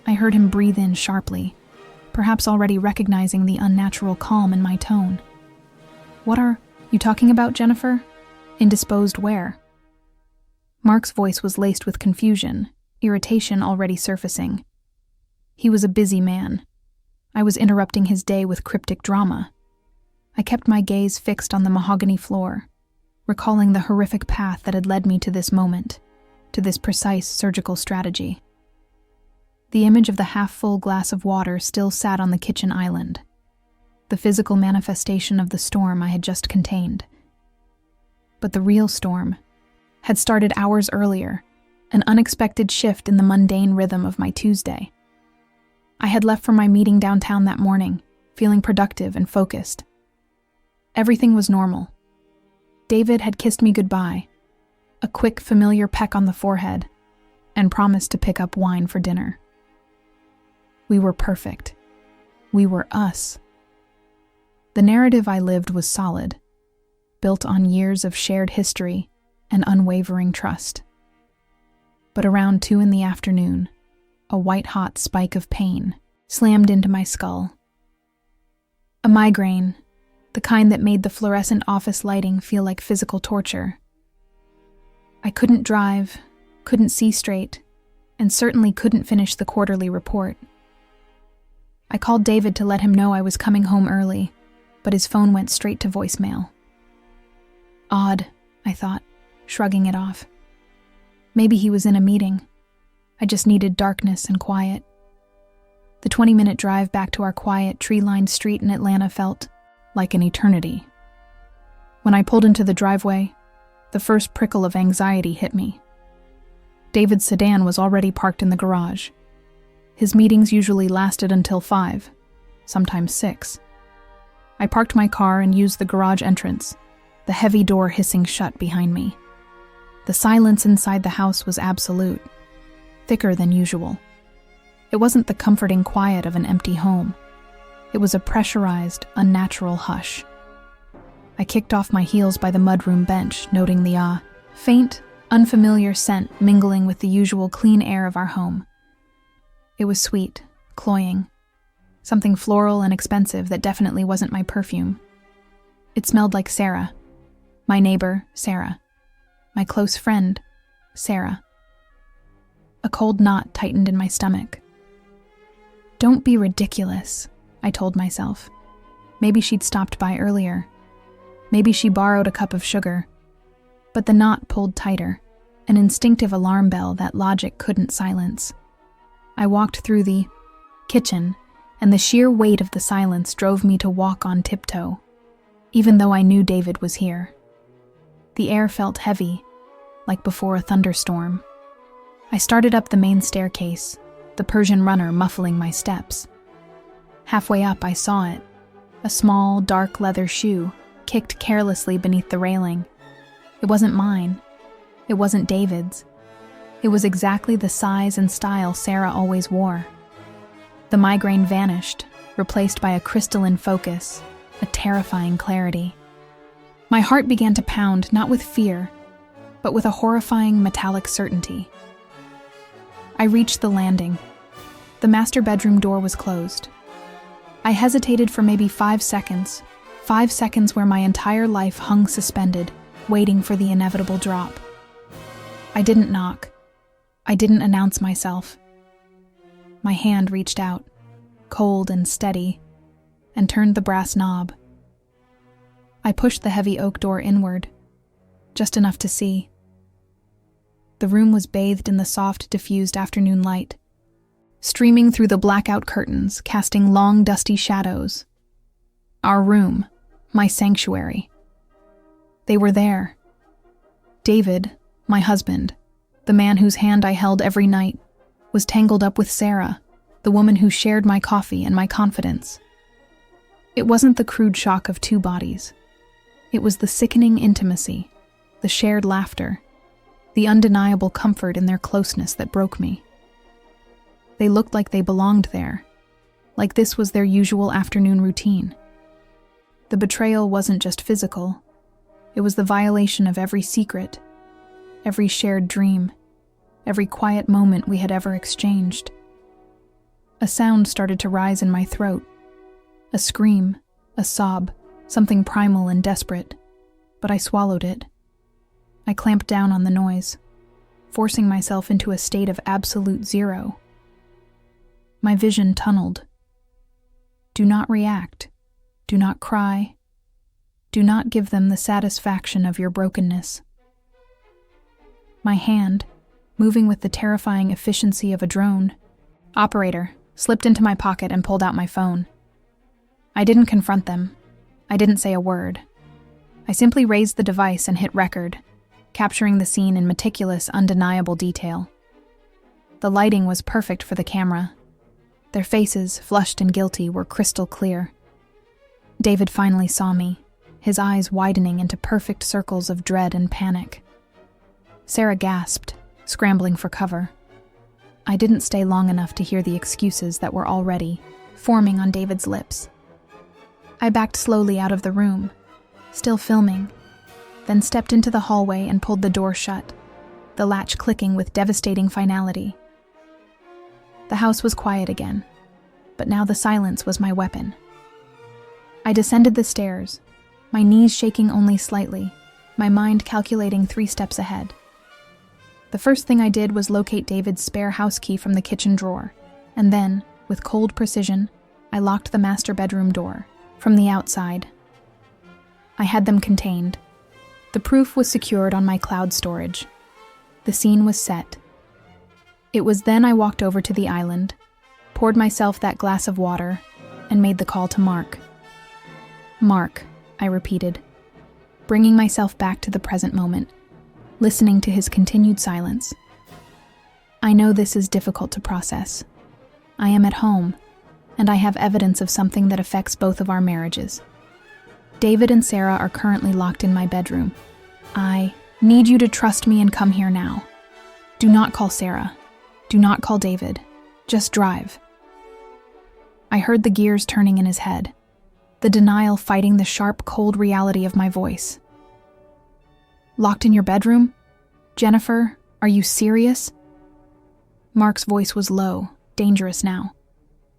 I heard him breathe in sharply, perhaps already recognizing the unnatural calm in my tone. "What are you talking about, Jennifer? Indisposed where?" Mark's voice was laced with confusion, irritation already surfacing. He was a busy man. I was interrupting his day with cryptic drama. I kept my gaze fixed on the mahogany floor, recalling the horrific path that had led me to this moment, to this precise surgical strategy. The image of the half-full glass of water still sat on the kitchen island, the physical manifestation of the storm I had just contained. But the real storm had started hours earlier, an unexpected shift in the mundane rhythm of my Tuesday. I had left for my meeting downtown that morning, feeling productive and focused. Everything was normal. David had kissed me goodbye, a quick, familiar peck on the forehead, and promised to pick up wine for dinner. We were perfect. We were us. The narrative I lived was solid, built on years of shared history and unwavering trust. But around 2 p.m, a white-hot spike of pain slammed into my skull. A migraine, the kind that made the fluorescent office lighting feel like physical torture. I couldn't drive, couldn't see straight, and certainly couldn't finish the quarterly report. I called David to let him know I was coming home early, but his phone went straight to voicemail. Odd, I thought, shrugging it off. Maybe he was in a meeting. I just needed darkness and quiet. The 20-minute drive back to our quiet, tree-lined street in Atlanta felt like an eternity. When I pulled into the driveway, the first prickle of anxiety hit me. David's sedan was already parked in the garage. His meetings usually lasted until 5, sometimes 6. I parked my car and used the garage entrance, the heavy door hissing shut behind me. The silence inside the house was absolute, thicker than usual. It wasn't the comforting quiet of an empty home. It was a pressurized, unnatural hush. I kicked off my heels by the mudroom bench, noting the faint, unfamiliar scent mingling with the usual clean air of our home. It was sweet, cloying, something floral and expensive that definitely wasn't my perfume. It smelled like Sarah, my neighbor, Sarah, my close friend, Sarah. A cold knot tightened in my stomach. Don't be ridiculous, I told myself. Maybe she'd stopped by earlier. Maybe she borrowed a cup of sugar. But the knot pulled tighter, an instinctive alarm bell that logic couldn't silence. I walked through the kitchen, and the sheer weight of the silence drove me to walk on tiptoe. even though I knew David was here. The air felt heavy, like before a thunderstorm. I started up the main staircase, the Persian runner muffling my steps. Halfway up, I saw it, a small, dark leather shoe, kicked carelessly beneath the railing. It wasn't mine. It wasn't David's. It was exactly the size and style Sarah always wore. The migraine vanished, replaced by a crystalline focus, a terrifying clarity. My heart began to pound, not with fear, but with a horrifying metallic certainty. I reached the landing. The master bedroom door was closed. I hesitated for maybe 5 seconds, 5 seconds where my entire life hung suspended, waiting for the inevitable drop. I didn't knock. I didn't announce myself. My hand reached out, cold and steady, and turned the brass knob. I pushed the heavy oak door inward, just enough to see. The room was bathed in the soft, diffused afternoon light, streaming through the blackout curtains, casting long, dusty shadows. Our room, my sanctuary. They were there. David, my husband, the man whose hand I held every night, was tangled up with Sarah, the woman who shared my coffee and my confidence. It wasn't the crude shock of two bodies. It was the sickening intimacy, the shared laughter, the undeniable comfort in their closeness that broke me. They looked like they belonged there, like this was their usual afternoon routine. The betrayal wasn't just physical. It was the violation of every secret, every shared dream, every quiet moment we had ever exchanged. A sound started to rise in my throat. A scream, a sob, something primal and desperate. But I swallowed it. I clamped down on the noise, forcing myself into a state of absolute zero. My vision tunneled. Do not react. Do not cry. Do not give them the satisfaction of your brokenness. My hand, moving with the terrifying efficiency of a drone, operator, slipped into my pocket and pulled out my phone. I didn't confront them. I didn't say a word. I simply raised the device and hit record, capturing the scene in meticulous, undeniable detail. The lighting was perfect for the camera. Their faces, flushed and guilty, were crystal clear. David finally saw me, his eyes widening into perfect circles of dread and panic. Sarah gasped, scrambling for cover. I didn't stay long enough to hear the excuses that were already forming on David's lips. I backed slowly out of the room, still filming, then stepped into the hallway and pulled the door shut, the latch clicking with devastating finality. The house was quiet again, but now the silence was my weapon. I descended the stairs, my knees shaking only slightly, my mind calculating 3 steps ahead. The first thing I did was locate David's spare house key from the kitchen drawer, and then, with cold precision, I locked the master bedroom door, from the outside. I had them contained. The proof was secured on my cloud storage. The scene was set. It was then I walked over to the island, poured myself that glass of water, and made the call to Mark. Mark, I repeated, bringing myself back to the present moment, listening to his continued silence. I know this is difficult to process. I am at home, and I have evidence of something that affects both of our marriages. David and Sarah are currently locked in my bedroom. I need you to trust me and come here now. Do not call Sarah. Do not call David. Just drive. I heard the gears turning in his head, the denial fighting the sharp, cold reality of my voice. Locked in your bedroom? Jennifer, are you serious? Mark's voice was low, dangerous now.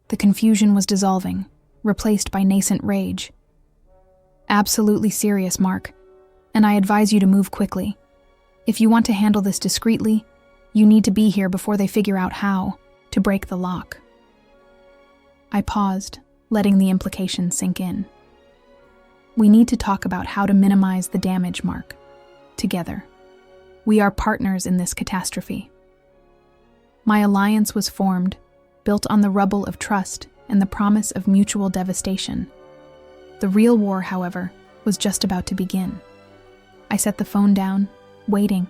The confusion was dissolving, replaced by nascent rage. Absolutely serious, Mark, and I advise you to move quickly. If you want to handle this discreetly, you need to be here before they figure out how to break the lock. I paused, letting the implications sink in. We need to talk about how to minimize the damage, Mark. Together. We are partners in this catastrophe. My alliance was formed, built on the rubble of trust and the promise of mutual devastation. The real war, however, was just about to begin. I set the phone down, waiting,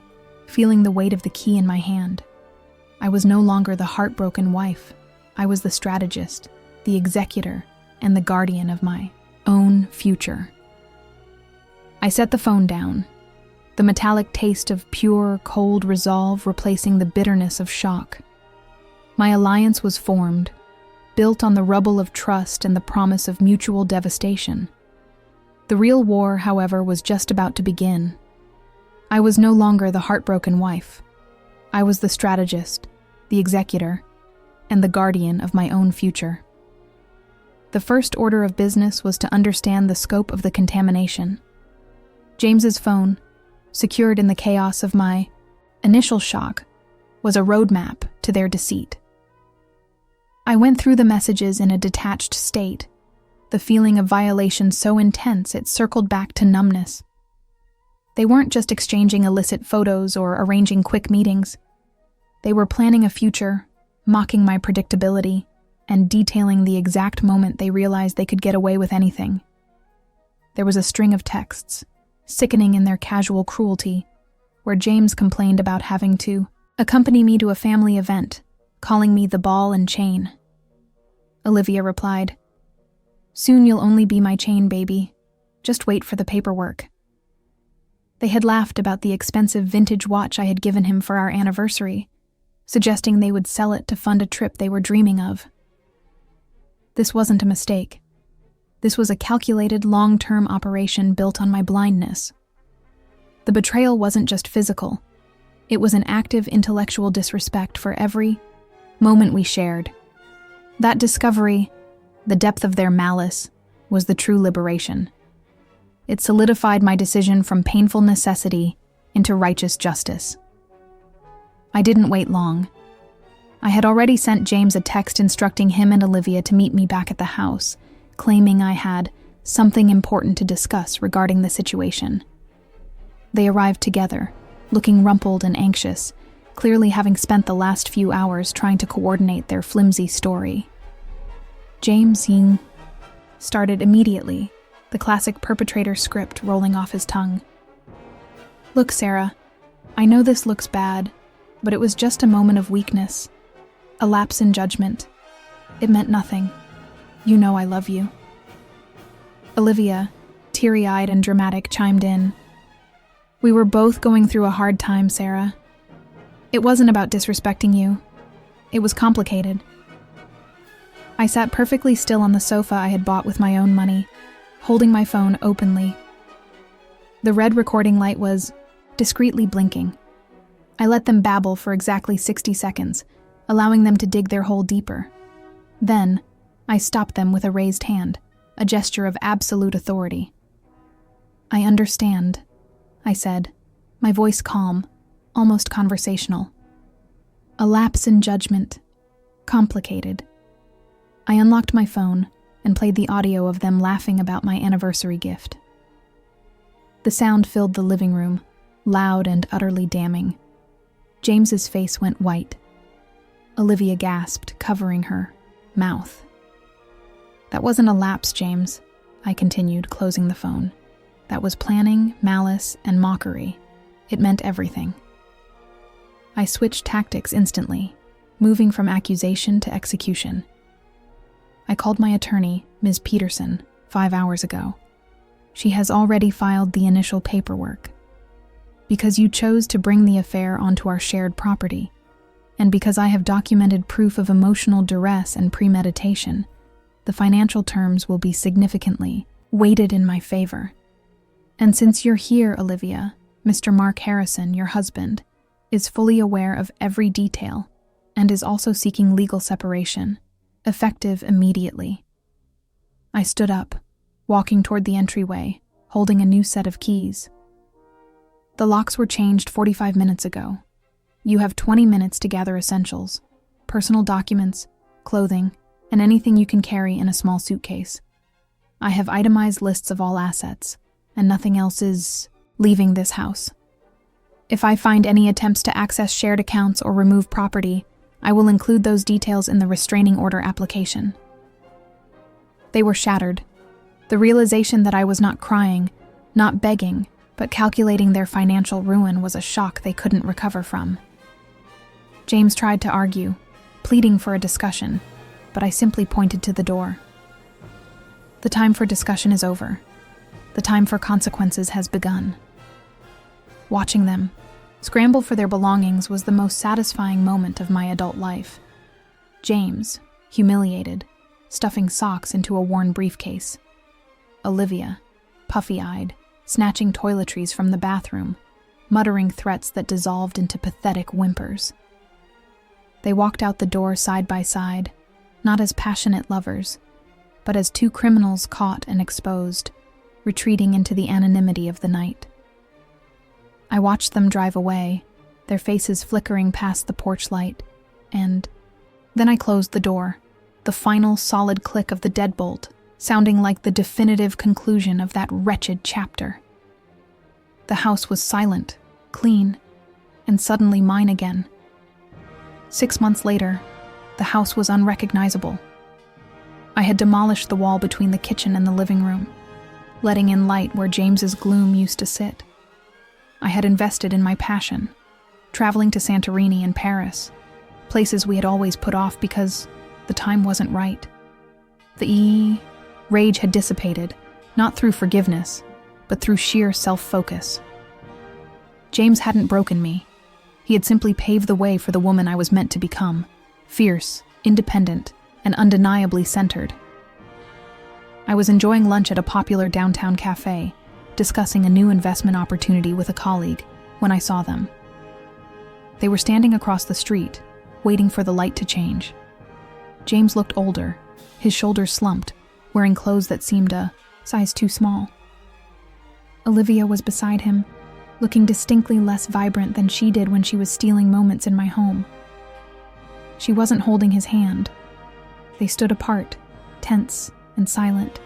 feeling the weight of the key in my hand. I was no longer the heartbroken wife. I was the strategist, the executor, and the guardian of my own future. I set the phone down, the metallic taste of pure, cold resolve replacing the bitterness of shock. My alliance was formed, built on the rubble of trust and the promise of mutual devastation. The real war, however, was just about to begin. I was no longer the heartbroken wife. I was the strategist, the executor, and the guardian of my own future. The first order of business was to understand the scope of the contamination. James's phone, secured in the chaos of my initial shock, was a roadmap to their deceit. I went through the messages in a detached state, the feeling of violation so intense it circled back to numbness. They weren't just exchanging illicit photos or arranging quick meetings. They were planning a future, mocking my predictability, and detailing the exact moment they realized they could get away with anything. There was a string of texts, sickening in their casual cruelty, where James complained about having to accompany me to a family event, calling me the ball and chain. Olivia replied, "Soon you'll only be my chain, baby. Just wait for the paperwork." They had laughed about the expensive vintage watch I had given him for our anniversary, suggesting they would sell it to fund a trip they were dreaming of. This wasn't a mistake. This was a calculated, long-term operation built on my blindness. The betrayal wasn't just physical. It was an active intellectual disrespect for every moment we shared. That discovery, the depth of their malice, was the true liberation. It solidified my decision from painful necessity into righteous justice. I didn't wait long. I had already sent James a text instructing him and Olivia to meet me back at the house, claiming I had something important to discuss regarding the situation. They arrived together, looking rumpled and anxious, clearly having spent the last few hours trying to coordinate their flimsy story. James Ying started immediately, the classic perpetrator script rolling off his tongue. "Look, Sarah, I know this looks bad, but it was just a moment of weakness, a lapse in judgment. It meant nothing. You know I love you." Olivia, teary-eyed and dramatic, chimed in. "We were both going through a hard time, Sarah. It wasn't about disrespecting you. It was complicated." I sat perfectly still on the sofa I had bought with my own money, holding my phone openly. The red recording light was discreetly blinking. I let them babble for exactly 60 seconds, allowing them to dig their hole deeper. Then, I stopped them with a raised hand, a gesture of absolute authority. "I understand," I said, my voice calm, almost conversational. "A lapse in judgment. Complicated." I unlocked my phone and played the audio of them laughing about my anniversary gift. The sound filled the living room, loud and utterly damning. James's face went white. Olivia gasped, covering her mouth. "That wasn't a lapse, James," I continued, closing the phone. "That was planning, malice, and mockery. It meant everything." I switched tactics instantly, moving from accusation to execution. I called my attorney, Ms. Peterson, 5 hours ago. She has already filed the initial paperwork. Because you chose to bring the affair onto our shared property, and because I have documented proof of emotional duress and premeditation, the financial terms will be significantly weighted in my favor. And since you're here, Olivia, Mr. Mark Harrison, your husband, is fully aware of every detail and is also seeking legal separation, effective immediately. I stood up, walking toward the entryway, holding a new set of keys. "The locks were changed 45 minutes ago. You have 20 minutes to gather essentials, personal documents, clothing, and anything you can carry in a small suitcase. I have itemized lists of all assets, and nothing else is leaving this house. If I find any attempts to access shared accounts or remove property, I will include those details in the restraining order application." They were shattered. The realization that I was not crying, Not begging, but calculating their financial ruin was a shock they couldn't recover from. James tried to argue, pleading for a discussion, but I simply pointed to the door. The time for discussion is over. The time for consequences has begun. Watching them scramble for their belongings was the most satisfying moment of my adult life. James, humiliated, stuffing socks into a worn briefcase. Olivia, puffy-eyed, snatching toiletries from the bathroom, muttering threats that dissolved into pathetic whimpers. They walked out the door side by side, not as passionate lovers, but as two criminals caught and exposed, retreating into the anonymity of the night. I watched them drive away, their faces flickering past the porch light, and then I closed the door, the final solid click of the deadbolt, sounding like the definitive conclusion of that wretched chapter. The house was silent, clean, and suddenly mine again. 6 months later, the house was unrecognizable. I had demolished the wall between the kitchen and the living room, letting in light where James's gloom used to sit. I had invested in my passion, traveling to Santorini and Paris, places we had always put off because the time wasn't right. The rage had dissipated, not through forgiveness, but through sheer self-focus. James hadn't broken me. He had simply paved the way for the woman I was meant to become, fierce, independent, and undeniably centered. I was enjoying lunch at a popular downtown cafe, discussing a new investment opportunity with a colleague, when I saw them. They were standing across the street, waiting for the light to change. James looked older, his shoulders slumped, wearing clothes that seemed a size too small. Olivia was beside him, looking distinctly less vibrant than she did when she was stealing moments in my home. She wasn't holding his hand. They stood apart, tense and silent.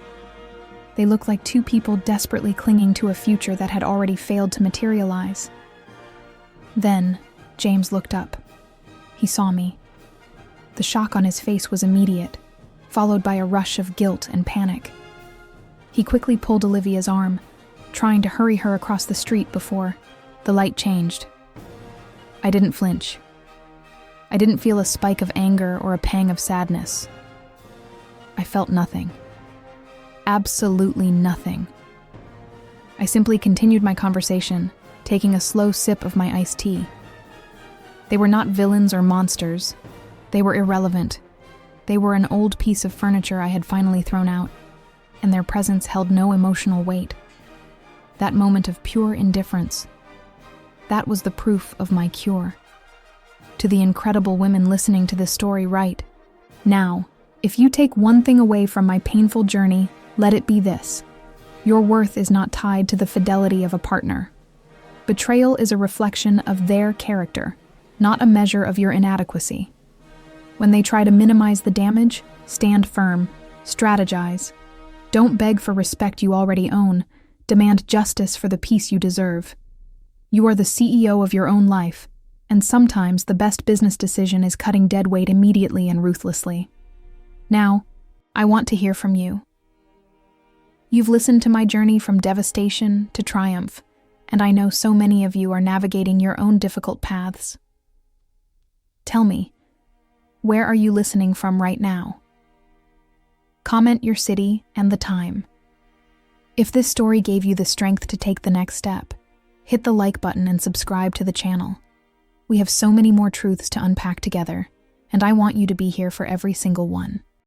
They looked like two people desperately clinging to a future that had already failed to materialize. Then, James looked up. He saw me. The shock on his face was immediate, followed by a rush of guilt and panic. He quickly pulled Olivia's arm, trying to hurry her across the street before the light changed. I didn't flinch. I didn't feel a spike of anger or a pang of sadness. I felt nothing. Absolutely nothing. I simply continued my conversation, taking a slow sip of my iced tea. They were not villains or monsters. They were irrelevant. They were an old piece of furniture I had finally thrown out, and their presence held no emotional weight. That moment of pure indifference, that was the proof of my cure. To the incredible women listening to this story, write, "Now, if you take one thing away from my painful journey, let it be this. Your worth is not tied to the fidelity of a partner. Betrayal is a reflection of their character, not a measure of your inadequacy. When they try to minimize the damage, stand firm, strategize. Don't beg for respect you already own. Demand justice for the peace you deserve. You are the CEO of your own life, and sometimes the best business decision is cutting dead weight immediately and ruthlessly. Now, I want to hear from you. You've listened to my journey from devastation to triumph, and I know so many of you are navigating your own difficult paths. Tell me, where are you listening from right now? Comment your city and the time. If this story gave you the strength to take the next step, hit the like button and subscribe to the channel. We have so many more truths to unpack together, and I want you to be here for every single one.